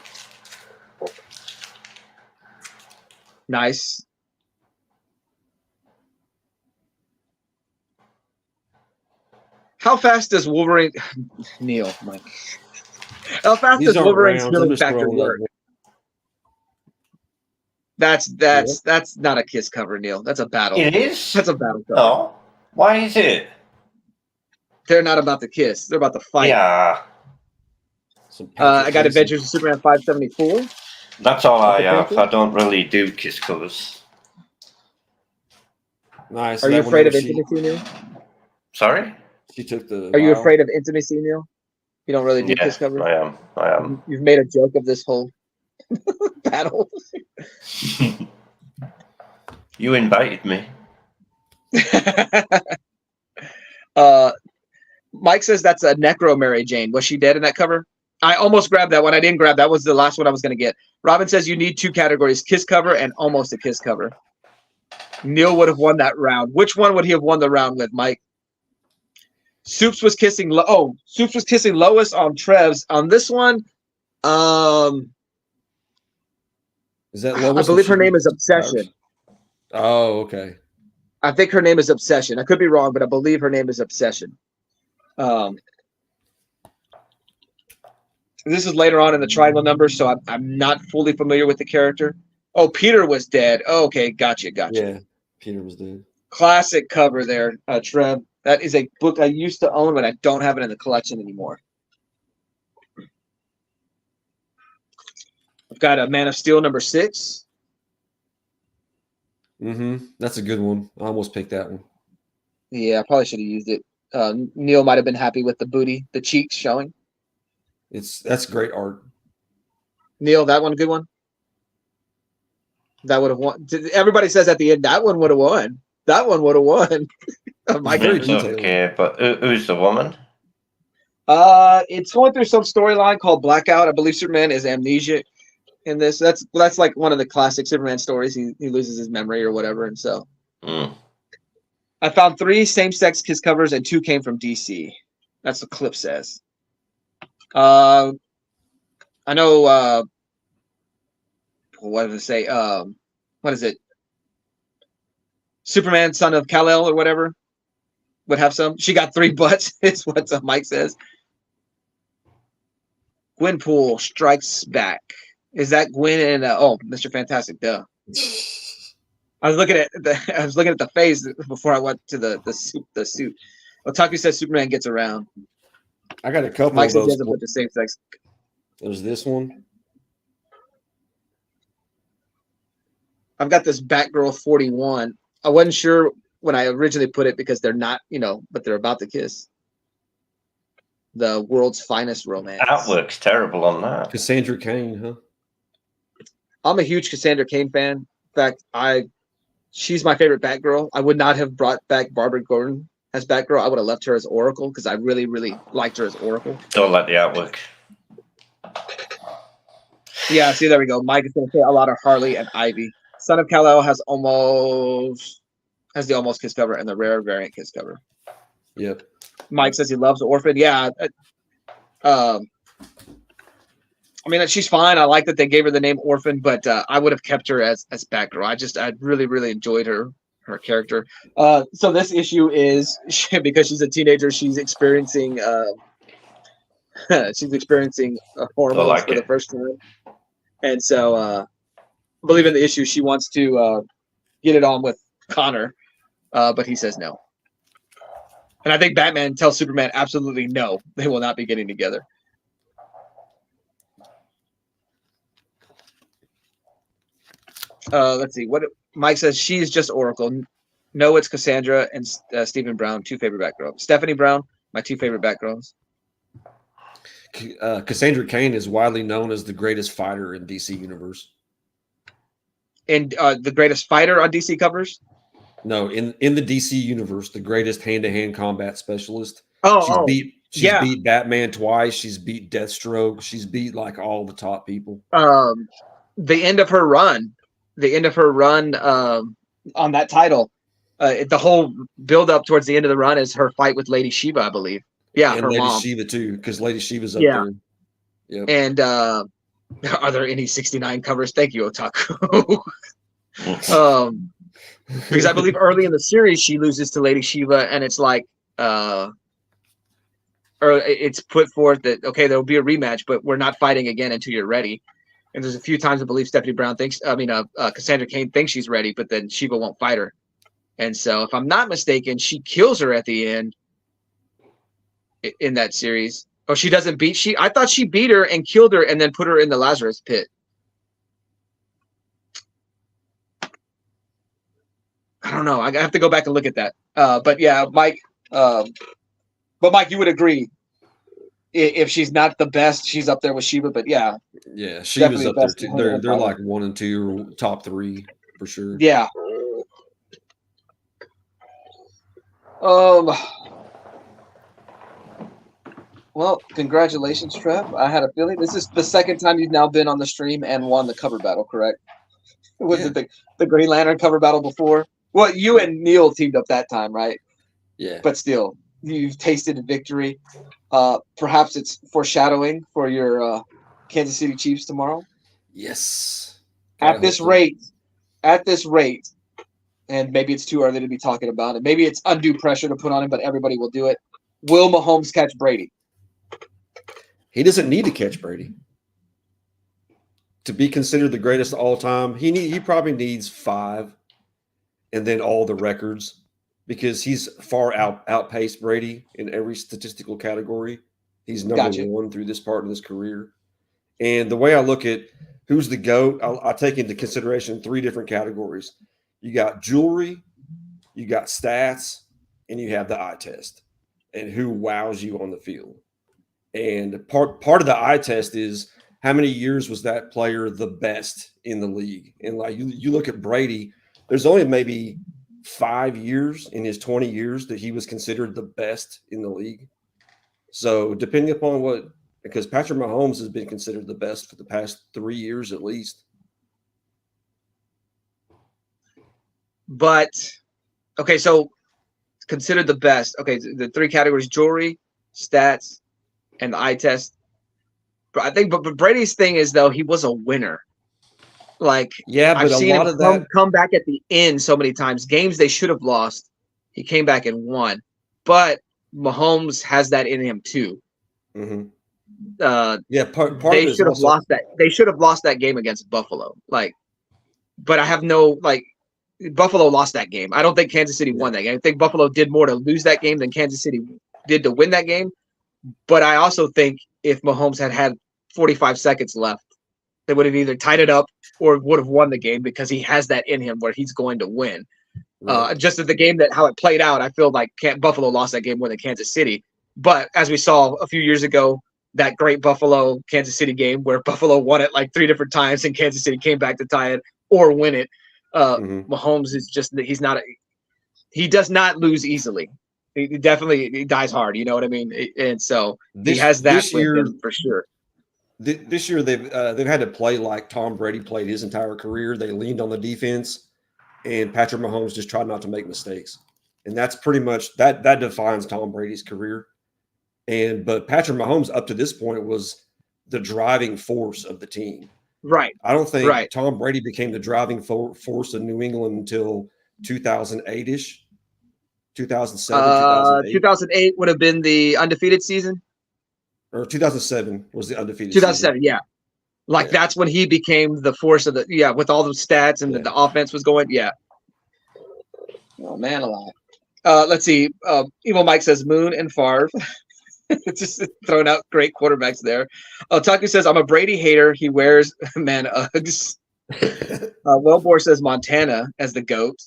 Nice. How fast does Wolverine Neil, Mike? How fast does Wolverine's healing factor work? That's not a kiss cover, Neil. That's a battle. It is. That's a battle cover. No. Why is it? They're not about the kiss. They're about the fight. Yeah. I got Adventures of Superman 574. That's all I have. I don't really do kiss covers. Nice. Are you afraid of intimacy, Neil? Sorry? She took the. Are you afraid of intimacy, Neil? You don't really do kiss covers? I am. You've made a joke of this whole battle. You invited me. Mike says that's a Necro Mary Jane. Was she dead in that cover? I almost grabbed that one. I didn't grab that. Was the last one I was going to get. Robin says you need 2 categories: kiss cover and almost a kiss cover. Neil would have won that round. Which one would he have won the round with, Mike? Soups was kissing. Soups was kissing Lois on Trev's. On this one, is that Lois? I believe her name is Obsession. Oh, okay. I think her name is Obsession. I could be wrong, but I believe her name is Obsession. This is later on in the triangle number, so I'm not fully familiar with the character. Oh, Peter was dead. Oh, okay, gotcha. Yeah, Peter was dead. Classic cover there, Trev. That is a book I used to own, but I don't have it in the collection anymore. I've got a Man of Steel number 6. That's a good one. I almost picked that one. Yeah, I probably should have used it. Neil might have been happy with the booty, the cheeks showing. That's great art. Neil, that one a good one? That would have won. Everybody says at the end, that one would have won. That one would have won. Okay, but who's the woman? It's going through some storyline called Blackout. I believe Superman is amnesiac in this. That's like one of the classic Superman stories. He loses his memory or whatever, and so I found 3 same-sex kiss covers and 2 came from DC. That's what Clip says. I know. What did it say? What is it? Superman, son of Kal-El, or whatever, would have some. She got 3 butts. Is what Mike says. Gwenpool strikes back. Is that Gwen and Mr. Fantastic? Duh. I was looking at the face before I went to the suit. Otaku says Superman gets around. I got a couple Mike of those. doesn't put the same sex. There's this one. I've got this Batgirl 41. I wasn't sure when I originally put it because they're not, but they're about to kiss. The world's finest romance. Artwork's terrible on that. Cassandra Cain, huh? I'm a huge Cassandra Cain fan. In fact, she's my favorite Batgirl. I would not have brought back Barbara Gordon as Batgirl. I would have left her as Oracle because I really, really liked her as Oracle. Don't like the artwork. Yeah, see, there we go. Mike is going to say a lot of Harley and Ivy. Son of Kal-El has the almost kiss cover and the rare variant kiss cover. Yep. Mike says he loves Orphan. Yeah. I mean, she's fine. I like that they gave her the name Orphan, but I would have kept her as Batgirl. I really, really enjoyed her character. So this issue is because she's a teenager, she's experiencing hormones for the first time. And so I believe in the issue she wants to get it on with Connor, but he says no. And I think Batman tells Superman absolutely no, they will not be getting together. Let's see what Mike says. She's just Oracle. No, it's Cassandra and Stephen Brown, 2 favorite Batgirls. Stephanie Brown, my 2 favorite Batgirls. Cassandra Cain is widely known as the greatest fighter in DC Universe. And the greatest fighter on DC covers? No, in the DC universe, the greatest hand-to-hand combat specialist. She's beat Batman twice. She's beat Deathstroke. She's beat like all the top people. The end of her run on that title, the whole build up towards the end of the run is her fight with Lady Shiva, I believe. Yeah, and her Lady mom. Shiva too, because Lady Shiva's up there. Yep. And are there any 69 covers? Thank you, Otaku. Because I believe early in the series she loses to Lady Shiva, and it's like or it's put forth that okay, there will be a rematch, but we're not fighting again until you're ready. And there's a few times I believe Stephanie Brown Cassandra Cain thinks she's ready, but then Shiva won't fight her. And so, if I'm not mistaken, she kills her at the end in that series. Oh, she doesn't beat I thought she beat her and killed her and then put her in the Lazarus pit. I don't know. I have to go back and look at that. But yeah, Mike. But Mike, you would agree if she's not the best, she's up there with Shiva. But yeah, Shiva's up there too. They're like 1 and 2 or top 3 for sure. Yeah. Well, congratulations, Trev. I had a feeling this is the second time you've now been on the stream and won the cover battle, correct? Was it the Green Lantern cover battle before? Well, you and Neil teamed up that time, right? Yeah. But still, you've tasted victory. Perhaps it's foreshadowing for your Kansas City Chiefs tomorrow. Yes. At this rate, and maybe it's too early to be talking about it. Maybe it's undue pressure to put on him, but everybody will do it. Will Mahomes catch Brady? He doesn't need to catch Brady to be considered the greatest of all time. He probably needs 5, and then all the records, because he's far outpaced Brady in every statistical category. He's number 1 through this part of his career. And the way I look at who's the GOAT, I take into consideration 3 different categories. You got jewelry, you got stats, and you have the eye test, and who wows you on the field. And part of the eye test is how many years was that player the best in the league? And like you look at Brady, there's only maybe 5 years in his 20 years that he was considered the best in the league. So depending upon because Patrick Mahomes has been considered the best for the past 3 years at least. But okay, so considered the best. Okay, the 3 categories: jewelry, stats, and the eye test. But I think, but Brady's thing is though he was a winner. Like but I've seen him come back at the end so many times. Games they should have lost, he came back and won. But Mahomes has that in him too. Mm-hmm. Part they should have lost that. They should have lost that game against Buffalo. But I have no Buffalo lost that game. I don't think Kansas City won that game. I think Buffalo did more to lose that game than Kansas City did to win that game. But I also think if Mahomes had 45 seconds left, they would have either tied it up or would have won the game, because he has that in him where he's going to win. Right. Just as the game how it played out, I feel like Buffalo lost that game more than Kansas City. But as we saw a few years ago, that great Buffalo Kansas City game where Buffalo won it like 3 different times and Kansas City came back to tie it or win it. Mahomes is he does not lose easily. He definitely dies hard. You know what I mean? And so he has that this year for sure. This year they've had to play like Tom Brady played his entire career. They leaned on the defense, and Patrick Mahomes just tried not to make mistakes. And that's pretty much that defines Tom Brady's career. But Patrick Mahomes up to this point was the driving force of the team. Right. I don't think Tom Brady became the driving force of New England until 2008-ish. 2007, 2008. 2008 would have been the undefeated season. Or 2007 was the undefeated 2007, season. That's when he became the force of with all the stats and the offense was going. Yeah. Oh, man alive. Let's see. Evil Mike says Moon and Favre. Just throwing out great quarterbacks there. Taku says, I'm a Brady hater. He wears man Uggs. Wellbore says Montana as the GOAT.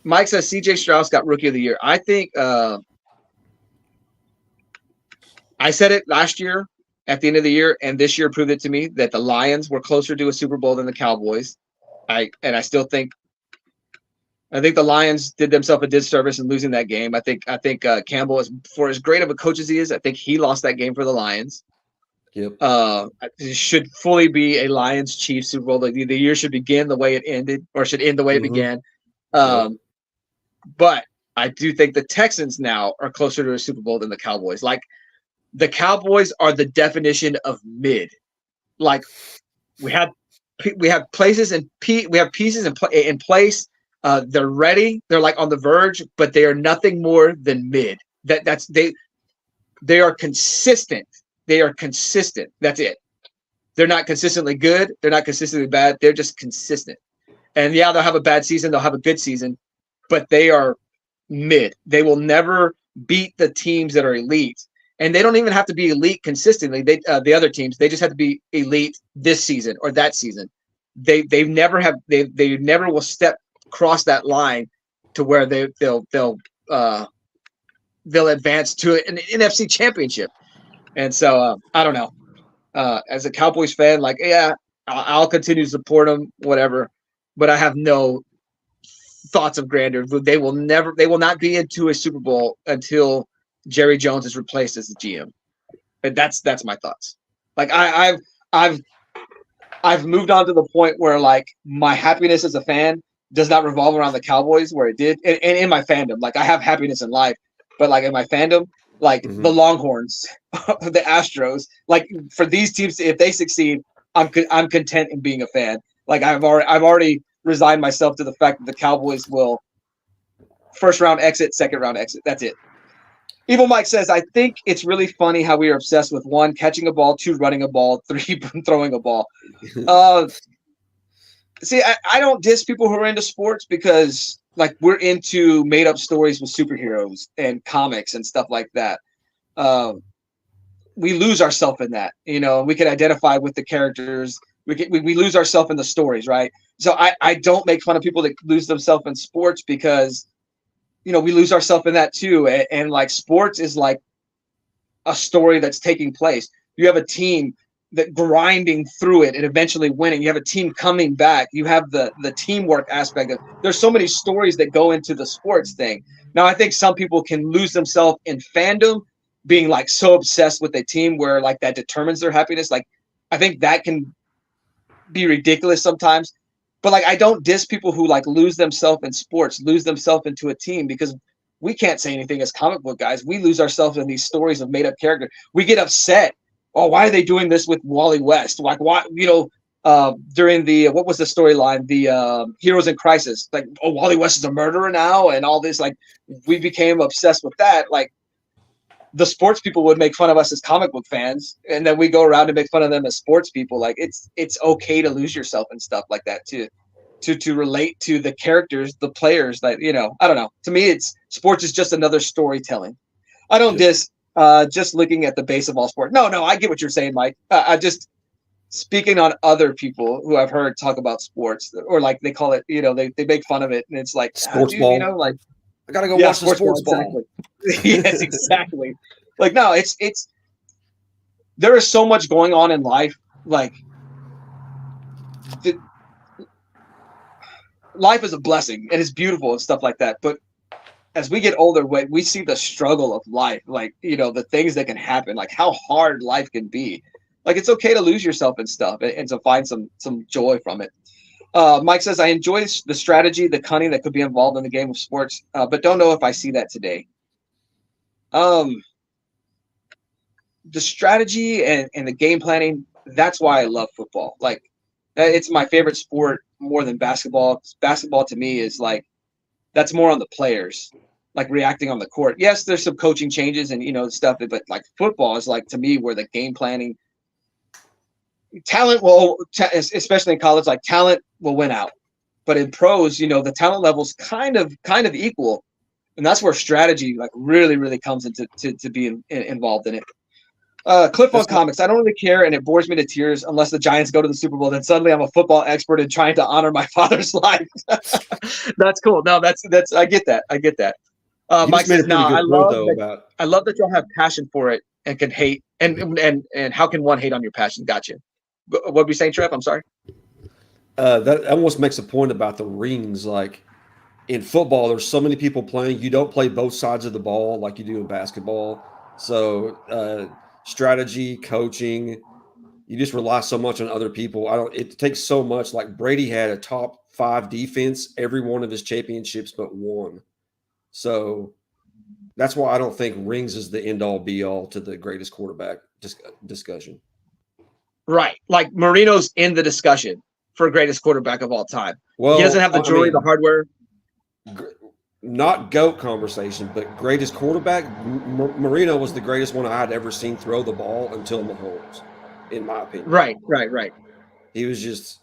Mike says CJ Strauss got Rookie of the Year. I think I said it last year at the end of the year, and this year proved it to me that the Lions were closer to a Super Bowl than the Cowboys. I still think I think the Lions did themselves a disservice in losing that game. I think Campbell is, for as great of a coach as he is, I think he lost that game for the Lions. Yep. It should fully be a Lions Chiefs Super Bowl. The year should begin the way it ended, or should end the way it began. But I do think the Texans now are closer to a Super Bowl than the Cowboys. Like, the Cowboys are the definition of mid. Like, we have pieces in place. They're ready. They're like on the verge, but they are nothing more than mid. They are consistent. They are consistent. That's it. They're not consistently good. They're not consistently bad. They're just consistent. And yeah, they'll have a bad season. They'll have a good season, but they are mid. They will never beat the teams that are elite. And they don't even have to be elite consistently. The other teams, they just have to be elite this season or that season. They never will cross that line to where they'll advance to an NFC championship. And so I don't know. As a Cowboys fan, like, yeah, I'll continue to support them, whatever. But I have no thoughts of grandeur. They will not be into a Super Bowl until Jerry Jones is replaced as the GM. And that's my thoughts. Like, I've moved on to the point where, like, my happiness as a fan does not revolve around the Cowboys, where it did, and in my fandom. Like, I have happiness in life, but like in my fandom, like the Longhorns, the Astros, like, for these teams, if they succeed, I'm content in being a fan. Like, I've already resigned myself to the fact that the Cowboys will first round exit, second round exit. That's it. Evil Mike says, I think it's really funny how we are obsessed with 1, catching a ball, 2, running a ball, 3, throwing a ball. See, I don't diss people who are into sports because, like, we're into made up stories with superheroes and comics and stuff like that. We lose ourselves in that, we can identify with the characters. We lose ourselves in the stories, right? So I don't make fun of people that lose themselves in sports because, we lose ourselves in that too. And like, sports is like a story that's taking place. You have a team that grinding through it and eventually winning. You have a team coming back. You have the teamwork aspect of. There's so many stories that go into the sports thing. Now, I think some people can lose themselves in fandom, being like so obsessed with a team where like that determines their happiness. Like, I think that can be ridiculous sometimes. But like, I don't diss people who like lose themselves in sports, lose themselves into a team, because we can't say anything as comic book guys. We lose ourselves in these stories of made up characters. We get upset. Oh, why are they doing this with Wally West? Like, why, during the, what was the storyline? The Heroes in Crisis. Like, oh, Wally West is a murderer now and all this. Like, we became obsessed with that. Like, the sports people would make fun of us as comic book fans, and then we go around and make fun of them as sports people. Like, it's okay to lose yourself and stuff like that too, to relate to the characters, the players that, I don't know. To me, sports is just another storytelling. I don't diss just looking at the base of all sport. No, I get what you're saying, Mike. I just speaking on other people who I've heard talk about sports, or like they call it, they make fun of it, and it's like sports ball. Like, I gotta go watch the sports ball. Exactly. Yes, exactly. Like, no, it's there is so much going on in life. Like, life is a blessing and it's beautiful and stuff like that. But as we get older, we see the struggle of life, like, the things that can happen, like how hard life can be. Like, it's okay to lose yourself and stuff and to find some joy from it. Mike says, I enjoy the strategy, the cunning that could be involved in the game of sports, but don't know if I see that today. The strategy and the game planning, that's why I love football. Like, it's my favorite sport more than basketball. Basketball to me is like, that's more on the players, like reacting on the court. Yes, there's some coaching changes and, stuff, but like football is like, to me, where the game planning, talent will, especially in college, like talent will win out. But in pros, the talent level's kind of equal. And that's where strategy like really, really comes into to be involved in it. Cliff on comics. I don't really care, and it bores me to tears unless the Giants go to the Super Bowl. Then suddenly I'm a football expert and trying to honor my father's life. That's cool. No, that's I get that. Mike says, "No, I love that y'all have passion for it and can hate. And how can one hate on your passion?" Gotcha. What were you saying, Trev? I'm sorry. That almost makes a point about the rings. Like, in football, there's so many people playing. You don't play both sides of the ball like you do in basketball. So strategy, coaching, you just rely so much on other people. It takes so much. Like Brady had a top 5 defense every one of his championships but one. So that's why I don't think rings is the end all be all to the greatest quarterback discussion. Right. Like Marino's in the discussion for greatest quarterback of all time. Well, he doesn't have the jewelry, the hardware. Not GOAT conversation, but greatest quarterback. Marino was the greatest one I had ever seen throw the ball until Mahomes, in my opinion. Right. He was just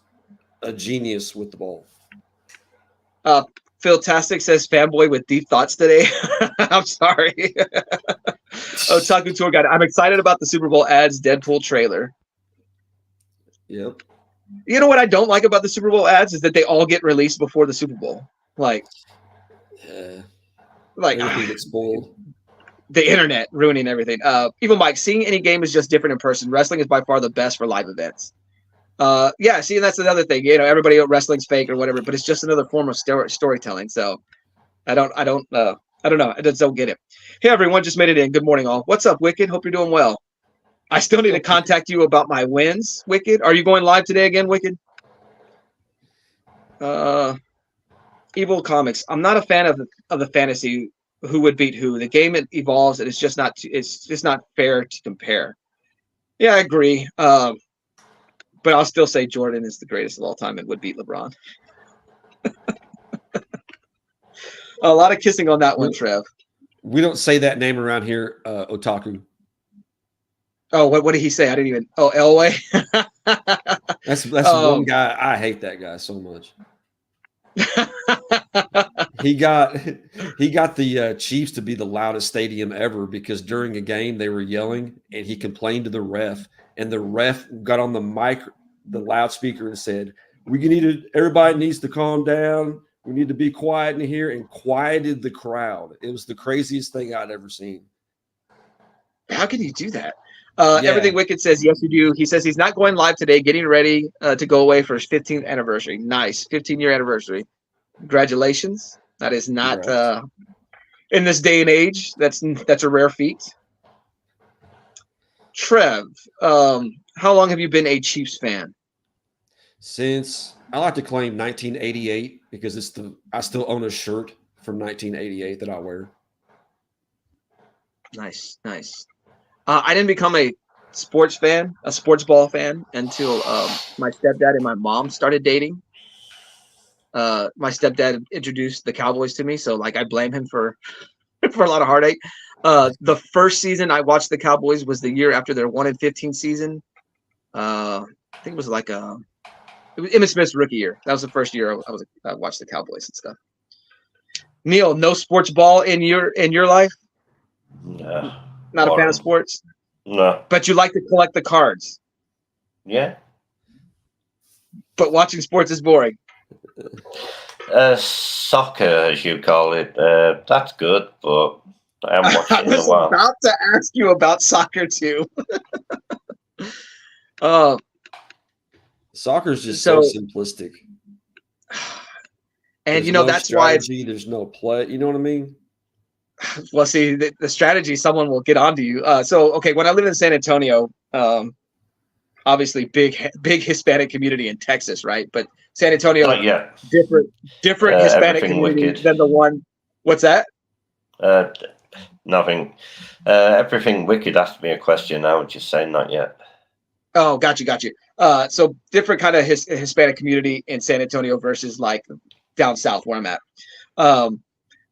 a genius with the ball. Phil Tastic says fanboy with deep thoughts today. I'm sorry. Otaku Tour Guide. I'm excited about the Super Bowl ads Deadpool trailer. Yep. You know what I don't like about the Super Bowl ads is that they all get released before the Super Bowl. Everything gets spoiled. The internet ruining everything. Even Mike, seeing any game is just different in person. Wrestling is by far the best for live events. Yeah, see, that's another thing. You know, everybody wrestling's fake or whatever, but it's just another form of storytelling. So I don't know. I just don't get it. Hey, everyone, just made it in. Good morning, all. What's up, Wicked? Hope you're doing well. I still need to contact you about my wins, Wicked. Are you going live today again, Wicked? Evil Comics. I'm not a fan of the fantasy who would beat who. The game evolves, and it's just not fair to compare. Yeah, I agree. But I'll still say Jordan is the greatest of all time and would beat LeBron. A lot of kissing on that one, Trev. We don't say that name around here, Otaku. Oh, what did he say? I didn't even. Oh, Elway. That's one guy. I hate that guy so much. He got the Chiefs to be the loudest stadium ever because during a game they were yelling and he complained to the ref, and the ref got on the loudspeaker and said, everybody needs to calm down. We need to be quiet in here, and quieted the crowd. It was the craziest thing I'd ever seen. How can you do that? Everything Wicked says, yes, you do. He says he's not going live today, getting ready to go away for his 15th anniversary. Nice. 15-year anniversary. Congratulations. That is not in this day and age. That's a rare feat. Trev, how long have you been a Chiefs fan? Since I like to claim 1988 because I still own a shirt from 1988 that I wear. Nice. I didn't become a sports ball fan until my stepdad and my mom started dating. My stepdad introduced the Cowboys to me, so I blame him for a lot of heartache. The first season I watched the Cowboys was the year after their 1-15 season. I think it was it was Emmitt Smith's rookie year. That was the first year I watched the Cowboys and stuff. Neil, no sports ball in your life? No. Not a fan of sports? No. But you like to collect the cards? Yeah. But watching sports is boring? Soccer, as you call it, that's good, but I haven't watched it in a while. I was about to ask you about soccer, too. Soccer is just so simplistic. And, that's why there's no play. You know what I mean? Well, see, the strategy, someone will get onto you. When I lived in San Antonio, obviously big Hispanic community in Texas, right? But San Antonio, different Hispanic community wicked. Than the one. What's that? Nothing. Everything Wicked asked me a question. I would just say not yet. Oh, got you. So different kind of Hispanic community in San Antonio versus down south where I'm at.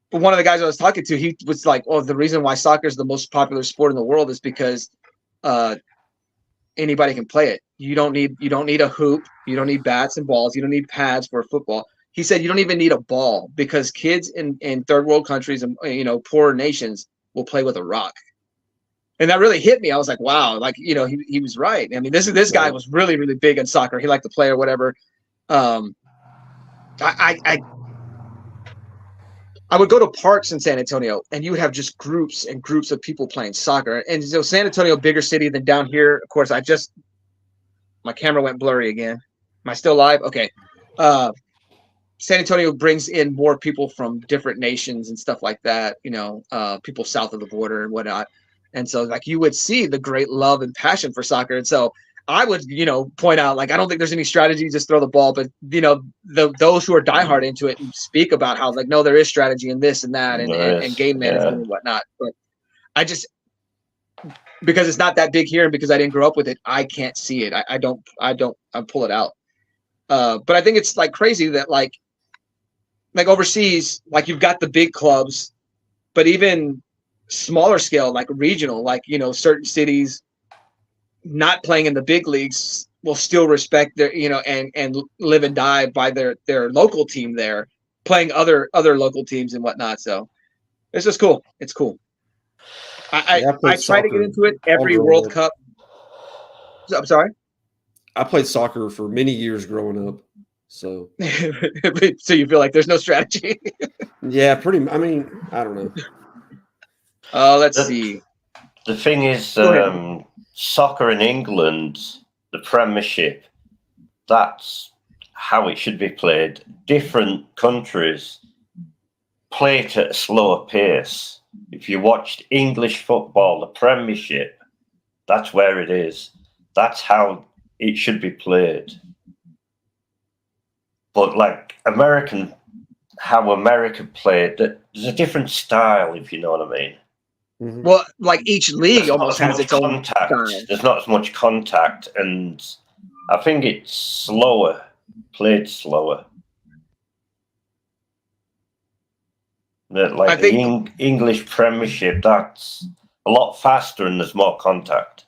But one of the guys I was talking to, he was like, "Oh, the reason why soccer is the most popular sport in the world is because anybody can play it. You don't need a hoop. You don't need bats and balls. You don't need pads for football." He said you don't even need a ball because kids in third world countries and poorer nations will play with a rock. And that really hit me. I was like, wow, he was right. I mean, this guy was really, really big in soccer. He liked to play or whatever. I would go to parks in San Antonio, and you would have just groups and groups of people playing soccer. And so San Antonio, bigger city than down here. Of course, my camera went blurry again. Am I still live? Okay. San Antonio brings in more people from different nations and stuff like that, people south of the border and whatnot. And so like you would see the great love and passion for soccer. And so I would, point out, like, I don't think there's any strategy, just throw the ball, but those who are diehard into it and speak about how like, no, there is strategy in this and that and game management and whatnot. But I just, because it's not that big here and because I didn't grow up with it, I can't see it. I pull it out. But I think it's like crazy that like overseas, like you've got the big clubs, but even smaller scale, like regional, like, certain cities not playing in the big leagues will still respect their, and live and die by their local team there, playing other local teams and whatnot. So it's just cool. It's cool. I try to get into it every World Cup. I'm sorry? I played soccer for many years growing up. So so you feel like there's no strategy? Yeah, I mean, I don't know. Let's see. The thing is, soccer in England, the Premiership, that's how it should be played. Different countries play it at a slower pace. If you watched English football, the Premiership, that's where it is. That's how it should be played. But like how America played, there's a different style, if you know what I mean. Mm-hmm. Well, like each league almost has its own style. There's not as much contact, and I think it's played slower. Like the English Premiership, that's a lot faster and there's more contact.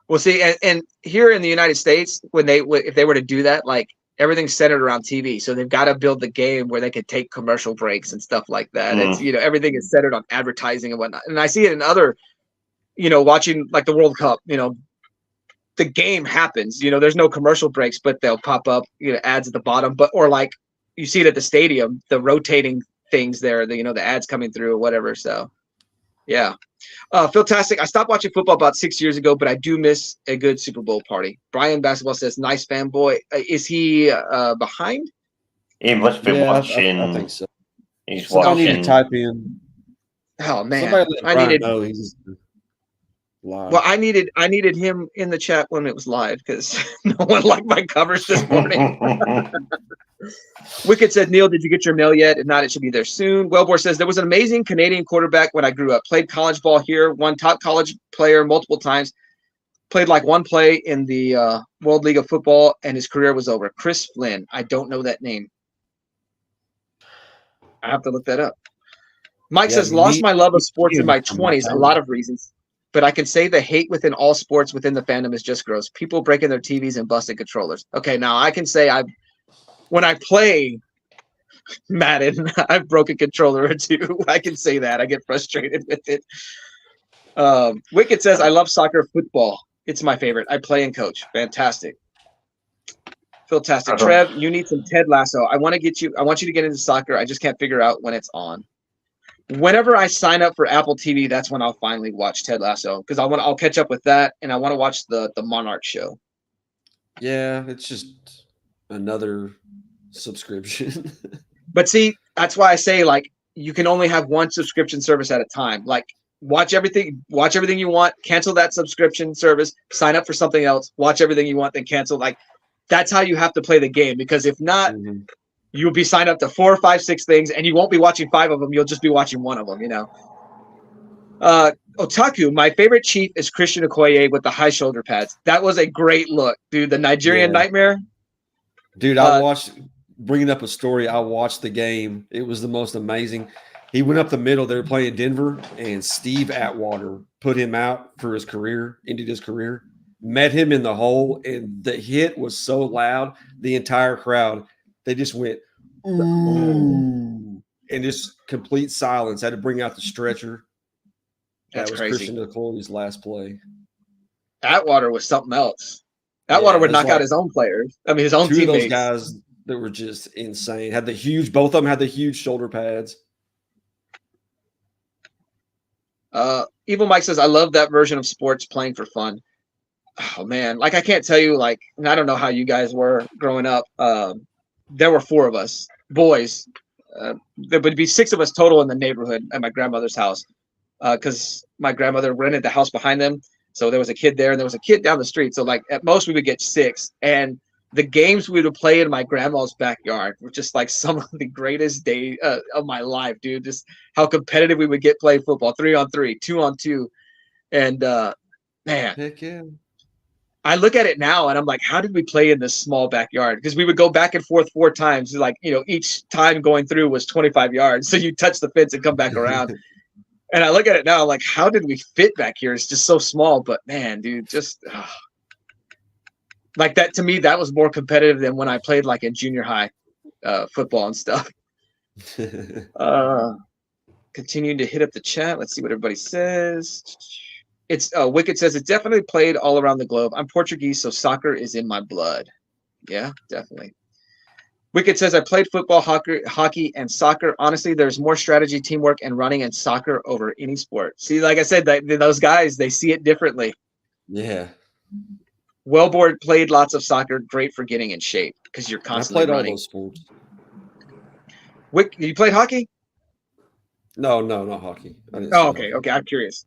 Well, see, and here in the United States, if they were to do that, like everything's centered around TV, so they've got to build the game where they could take commercial breaks and stuff like that. It's everything is centered on advertising and whatnot. And I see it in other, watching like the World Cup. The game happens. There's no commercial breaks, but they'll pop up ads at the bottom. Or like you see it at the stadium, the rotating things there, the ads coming through or whatever. So yeah. Philtastic, I stopped watching football about 6 years ago, but I do miss a good Super Bowl party. Brian Basketball says, nice fanboy. Is he behind? He must be watching. I think so. He's watching. I need to type in. Oh man, live. Well, I needed him in the chat when it was live because no one liked my covers this morning. Wicked said, Neil, did you get your mail yet? If not, it should be there soon. Wellbore says, there was an amazing Canadian quarterback when I grew up. Played college ball here, won top college player multiple times. Played like one play in the World League of Football, and his career was over. Chris Flynn. I don't know that name. I have to look that up. Mike says, lost my love of sports in my 20s. A lot of reasons. But I can say the hate within all sports within the fandom is just gross. People breaking their TVs and busting controllers. Okay, now I can say when I play Madden, I've broken a controller or two. I can say that. I get frustrated with it. Wicked says, I love soccer football. It's my favorite. I play and coach. Fantastic. Fantastic. Trev, you need some Ted Lasso. I want you to get into soccer. I just can't figure out when it's on. Whenever I sign up for Apple TV, that's when I'll finally watch Ted Lasso because I'll catch up with that, and I want to watch the Monarch show. Yeah, it's just another subscription. But see, that's why I say like you can only have one subscription service at a time. Like watch everything you want, cancel that subscription service, sign up for something else, watch everything you want, then cancel. Like that's how you have to play the game because if not. Mm-hmm. You'll be signed up to 4, 5, 6 things, and you won't be watching 5 of them. You'll just be watching one of them, Otaku, my favorite chief is Christian Okoye with the high shoulder pads. That was a great look, dude. The Nigerian Nightmare. Dude, I watched, bringing up a story, I watched the game. It was the most amazing. He went up the middle. They were playing Denver, and Steve Atwater put him out for his career, ended his career, met him in the hole, and the hit was so loud, the entire crowd, they just went, ooh, and just complete silence. Had to bring out the stretcher. That's was crazy. Christian Okoye's last play. Atwater was something else. Atwater would knock out his own players. I mean, his own teammates. Two of those guys that were just insane. Both of them had the huge shoulder pads. Evil Mike says, I love that version of sports playing for fun. Oh man, like I can't tell you, like, and I don't know how you guys were growing up. there were 4 of us, boys. There would be 6 of us total in the neighborhood at my grandmother's house, because my grandmother rented the house behind them. So there was a kid there, and there was a kid down the street. So like at most we would get 6, and the games we would play in my grandma's backyard were just like some of the greatest day of my life, dude. Just how competitive we would get playing football, 3-on-3, 2-on-2, and man, Heck yeah. I look at it now and I'm like, how did we play in this small backyard? Because we would go back and forth 4 times. Like, each time going through was 25 yards. So you touch the fence and come back around. And I look at it now, like, how did we fit back here? It's just so small. But man, dude, just like that, to me, that was more competitive than when I played like in junior high football and stuff. Continuing to hit up the chat. Let's see what everybody says. It's Wicked says it's definitely played all around the globe. I'm Portuguese, so soccer is in my blood. Yeah, definitely. Wicked says I played football, hockey, and soccer. Honestly, there's more strategy, teamwork, and running in soccer over any sport. See, like I said, those guys, they see it differently. Yeah. Wellboard played lots of soccer. Great for getting in shape because you're constantly running. I played all those sports. You played hockey? No, not hockey. Oh, okay. Okay, I'm curious.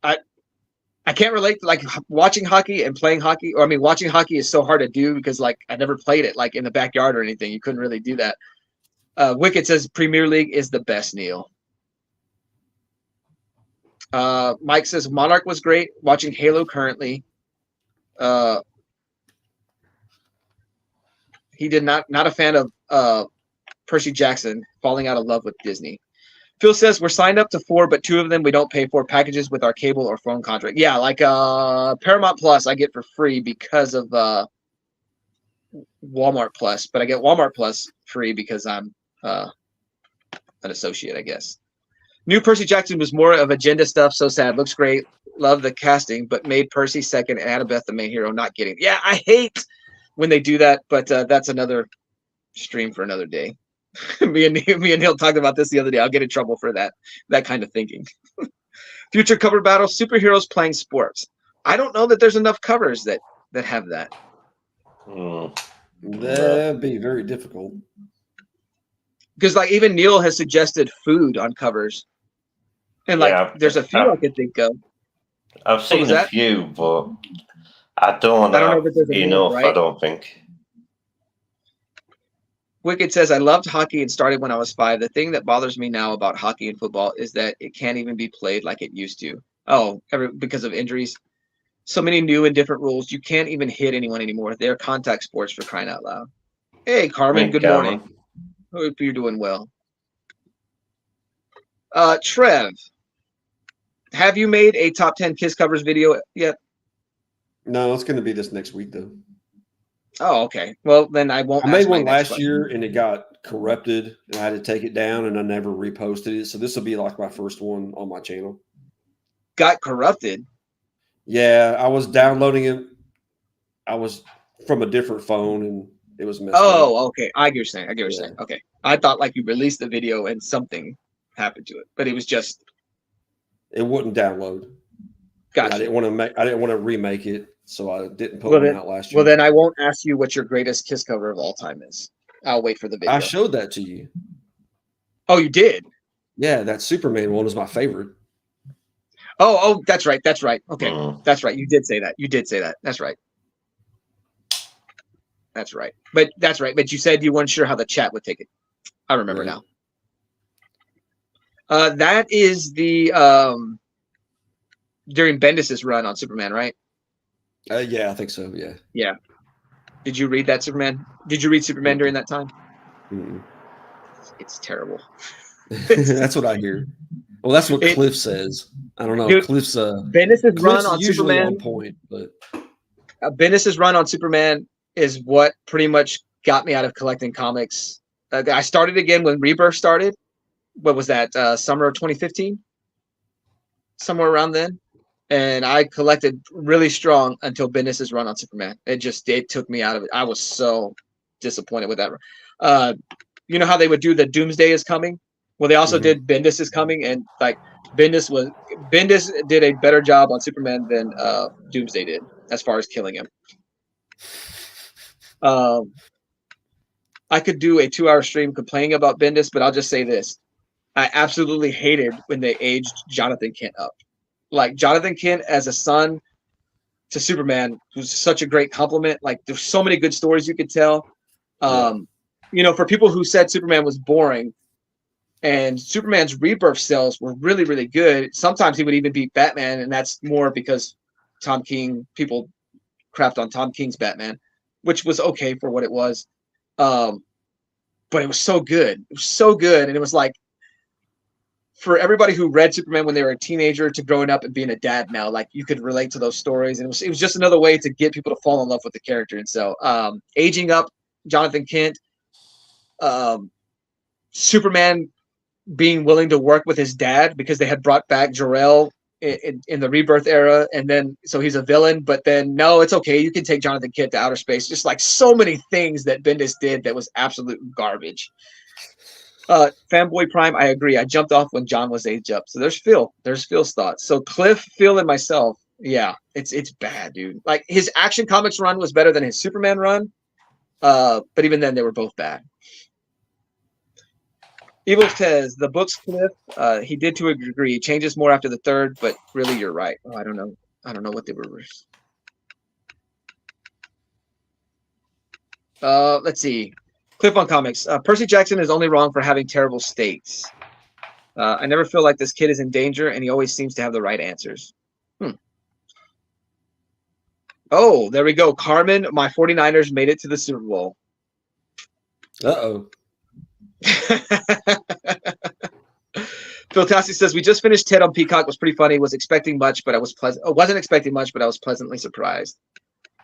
I can't relate to like watching hockey and playing hockey. Or I mean, watching hockey is so hard to do because like I never played it like in the backyard or anything. You couldn't really do that. Wicked says Premier League is the best, Neil. Mike says Monarch was great. Watching Halo currently. He did not a fan of Percy Jackson falling out of love with Disney. Phil says we're signed up to 4, but 2 of them we don't pay for packages with our cable or phone contract. Yeah, like Paramount Plus I get for free because of Walmart Plus, but I get Walmart Plus free because I'm an associate, I guess. New Percy Jackson was more of agenda stuff. So sad. Looks great. Love the casting, but made Percy second and Annabeth the main hero. Not getting. Yeah, I hate when they do that, but that's another stream for another day. me and Neil talked about this the other day. I'll get in trouble for that kind of thinking. Future cover battle, superheroes playing sports. I don't know that there's enough covers that have that. That'd be very difficult. Because like even Neil has suggested food on covers. And like there's a few I could think of. I've seen a few, but I don't know enough, right? I don't think. Wicked says, I loved hockey and started when I was 5. The thing that bothers me now about hockey and football is that it can't even be played like it used to. Oh, because of injuries. So many new and different rules. You can't even hit anyone anymore. They're contact sports for crying out loud. Hey, Carmen, good morning. Hope you're doing well. Trev, have you made a top 10 Kiss covers video yet? No, it's going to be this next week, though. Oh, okay. Well, then I won't. I made one last year and it got corrupted and I had to take it down and I never reposted it. So this will be like my first one on my channel. Got corrupted? Yeah, I was downloading it. I was from a different phone and it was messed up. Oh, okay. I get what you're saying. Saying. Okay. I thought like you released the video and something happened to it, but it was just. It wouldn't download. Gotcha. I didn't want to remake it. So I didn't put one out last year. Well, then I won't ask you what your greatest Kiss cover of all time is. I'll wait for the video. I showed that to you. Oh, you did? Yeah, that Superman one is my favorite. Oh, that's right. That's right. Okay. That's right. You did say that. That's right. That's right. But you said you weren't sure how the chat would take it. I remember now. That is the during Bendis's run on Superman, right? Yeah, I think so. Yeah. Yeah. Did you read that Superman? Did you read Superman during that time? Mm-mm. It's terrible. That's what I hear. Well, that's what Cliff says. I don't know. Dude, Cliff's Bendis's run on Superman on point, but Bendis's run on Superman is what pretty much got me out of collecting comics. I started again when Rebirth started. What was that? Summer of 2015, somewhere around then. And I collected really strong until Bendis's run on Superman. It took me out of it. I was so disappointed with that. You know how they would do the Doomsday is Coming? Well, they also did Bendis is Coming, and like Bendis did a better job on Superman than Doomsday did as far as killing him. I could do a 2-hour stream complaining about Bendis, but I'll just say this. I absolutely hated when they aged Jonathan Kent up. Like, Jonathan Kent as a son to Superman was such a great compliment. Like, there's so many good stories you could tell. You know, for people who said Superman was boring, and Superman's rebirth cells were really, really good. Sometimes he would even beat Batman, and that's more because Tom King, people crapped on Tom King's Batman, which was okay for what it was. But it was so good. It was so good. And it was like, for everybody who read Superman when they were a teenager to growing up and being a dad now, like, you could relate to those stories. And it was just another way to get people to fall in love with the character. And so aging up Jonathan Kent, Superman being willing to work with his dad because they had brought back Jor-El in the rebirth era, and then so he's a villain, but then no, it's okay, you can take Jonathan Kent to outer space. Just like so many things that Bendis did that was absolute garbage. Fanboy Prime, I agree. I jumped off when John was aged up. So there's Phil. There's Phil's thoughts. So Cliff, Phil, and myself, yeah, it's bad, dude. Like, his Action Comics run was better than his Superman run, but even then they were both bad. Evil says the books, Cliff. He did to a degree. He changes more after the third, but really, you're right. Oh, I don't know. I don't know what they were. Let's see. Cliff on comics. Percy Jackson is only wrong for having terrible states. I never feel like this kid is in danger, and he always seems to have the right answers. Oh, there we go. Carmen, my 49ers made it to the Super Bowl. Uh-oh. Phil Tassi says we just finished Ted on Peacock. Was pretty funny. Was expecting much, but I was wasn't expecting much, but I was pleasantly surprised.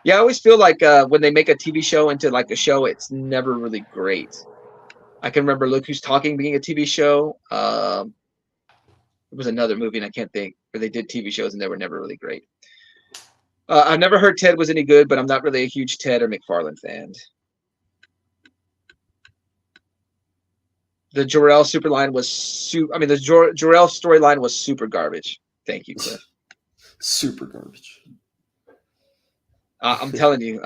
Yeah, I always feel like when they make a TV show into like a show, it's never really great. I can remember Look Who's Talking being a TV show. It was another movie, and I can't think, where they did TV shows and they were never really great. I've never heard Ted was any good, but I'm not really a huge Ted or McFarlane fan. The Jor-El storyline was the Jor-El storyline was super garbage. Thank you, Cliff. Super garbage. I'm telling you.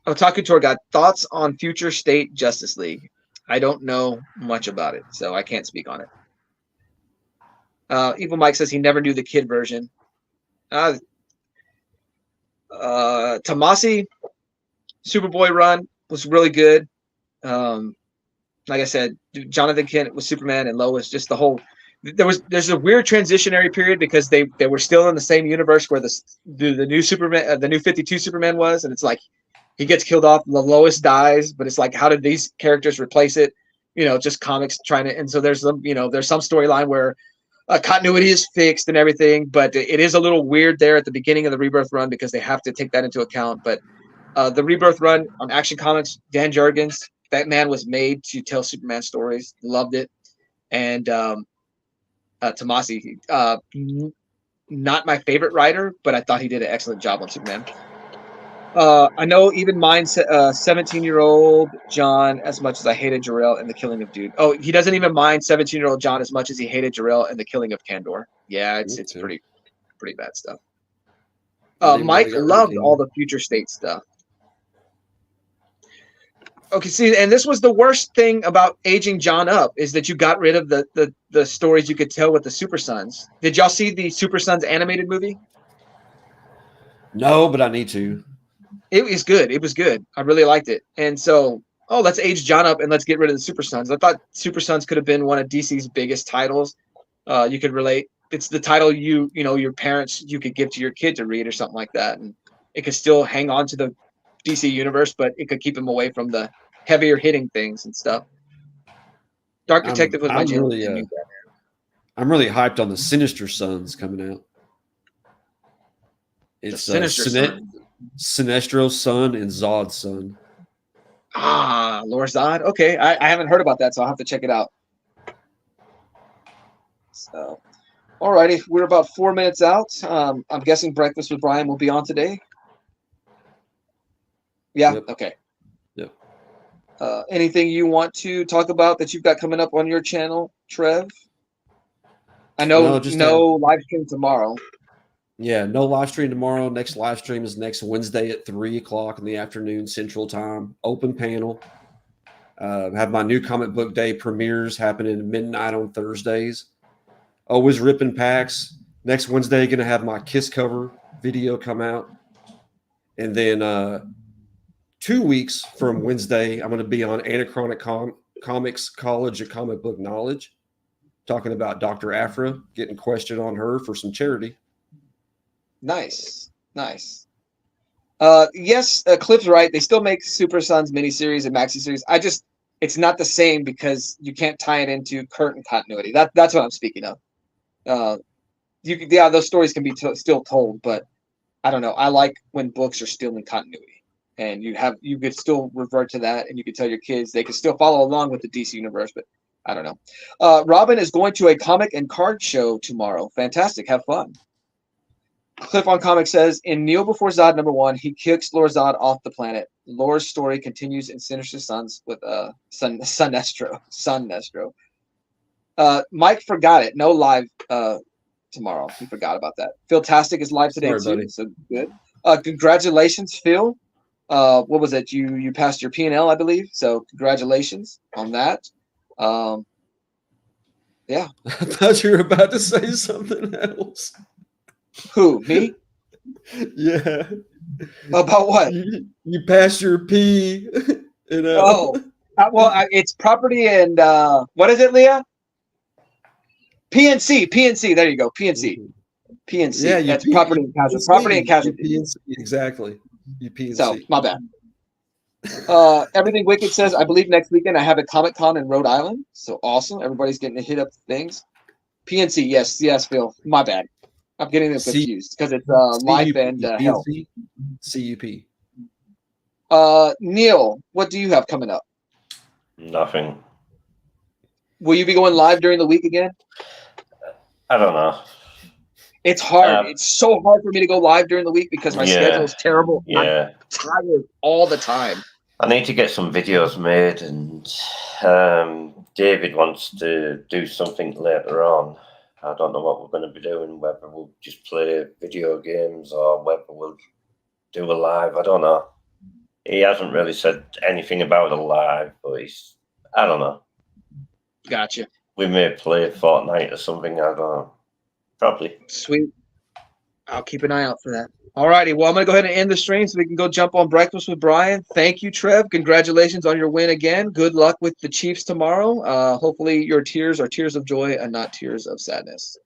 Otaku Tour got thoughts on future state Justice League. I don't know much about it, so I can't speak on it. Evil Mike says he never knew the kid version. Tomasi Superboy run was really good. Like I said, Jonathan Kent was Superman and Lois. Just the whole there's a weird transitionary period because they were still in the same universe where the new Superman, the new 52 Superman was, and it's like he gets killed off, Lois dies, but it's like, how did these characters replace it? You know, just comics trying to, and so there's some storyline where continuity is fixed and everything, but it is a little weird there at the beginning of the Rebirth run because they have to take that into account. But the Rebirth run on Action Comics, Dan Jurgens, that man was made to tell Superman stories. Loved it. And Tomasi, not my favorite writer, but I thought he did an excellent job on Superman. I know even mine, 17-year-old John, as much as I hated Jor-El and the killing of Dude. Oh, he doesn't even mind 17-year-old John as much as he hated Jor-El and the killing of Kandor. Yeah, it's pretty bad stuff. Mike loved all the future state stuff. Okay, see, and this was the worst thing about aging John up is that you got rid of the stories you could tell with the Super Sons. Did y'all see the Super Sons animated movie? No, but I need to. It was good. It was good. I really liked it. And so, let's age John up and let's get rid of the Super Sons. I thought Super Sons could have been one of DC's biggest titles. You could relate. It's the title your parents, you could give to your kid to read or something like that. And it could still hang on to the DC universe, but it could keep him away from the heavier hitting things and stuff. Dark Detective was my jam. I'm really hyped on the Sinister Sons coming out. It's Sinestro's son and Zod's son. Lord Zod. Okay, I haven't heard about that, so I'll have to check it out. So, alrighty, we're about 4 minutes out. I'm guessing Breakfast with Brian will be on today. Yeah. Yep. Okay. Yep. Anything you want to talk about that you've got coming up on your channel, Trev? I know no live stream tomorrow. Yeah, no live stream tomorrow. Next live stream is next Wednesday at 3 o'clock in the afternoon Central Time. Open panel. Have my new comic book day premieres happening at midnight on Thursdays. Always ripping packs. Next Wednesday, going to have my Kiss cover video come out. And then 2 weeks from Wednesday, I'm going to be on Anachronic Comics College of Comic Book Knowledge, talking about Dr. Aphra, getting questioned on her for some charity. Nice. Yes, Cliff's right. They still make Super Sons miniseries and maxi series. It's not the same because you can't tie it into current continuity. That's what I'm speaking of. Those stories can be still told, but I don't know. I like when books are still in continuity, and you could still revert to that, and you could tell your kids they can still follow along with the DC universe. But I don't know. Robin is going to a comic and card show tomorrow. Fantastic. Have fun. Cliff on Comics says, in Kneel Before Zod #1, he kicks Lord Zod off the planet. Lore's story continues in Sinister Sons with Sun Nestro. Mike forgot it. No live tomorrow. He forgot about that. Philtastic is live today too. Buddy. So good. Congratulations, Phil. What was it? You passed your P&L, I believe. So congratulations on that. Yeah. I thought you were about to say something else. Who, me? Yeah. About what? You passed your P. Well, it's property and what is it, Leah? PNC. There you go. PNC. Yeah, that's property and casualty. Property and casualty. PNC, exactly. You PNC. So my bad. Everything Wicked says, I believe next weekend I have a Comic-Con in Rhode Island. So awesome. Everybody's getting to hit up things. PNC, yes, Phil. My bad. I'm getting them confused because it's life and health. CUP. Neil, what do you have coming up? Nothing. Will you be going live during the week again? I don't know. It's hard. It's so hard for me to go live during the week because my schedule is terrible. Yeah. I'm tired all the time. I need to get some videos made, and David wants to do something later on. I don't know what we're going to be doing, whether we'll just play video games or whether we'll do a live. I don't know. He hasn't really said anything about a live, but I don't know. Gotcha. We may play Fortnite or something. I don't know. Probably. Sweet. I'll keep an eye out for that. All righty. Well, I'm going to go ahead and end the stream so we can go jump on Breakfast with Brian. Thank you, Trev. Congratulations on your win again. Good luck with the Chiefs tomorrow. Hopefully your tears are tears of joy and not tears of sadness.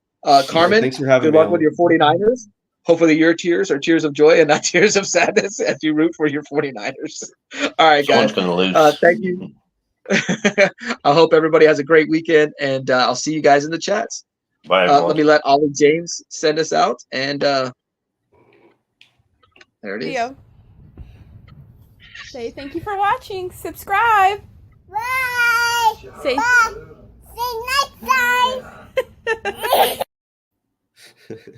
Carmen, thanks for having good luck with your 49ers. Hopefully your tears are tears of joy and not tears of sadness as you root for your 49ers. All right, guys. Someone's going to lose. Thank you. I hope everybody has a great weekend, and I'll see you guys in the chats. Bye, let me let Ollie James send us out, and there it is. Leo. Say thank you for watching. Subscribe. Bye. Say Bye. See you next time.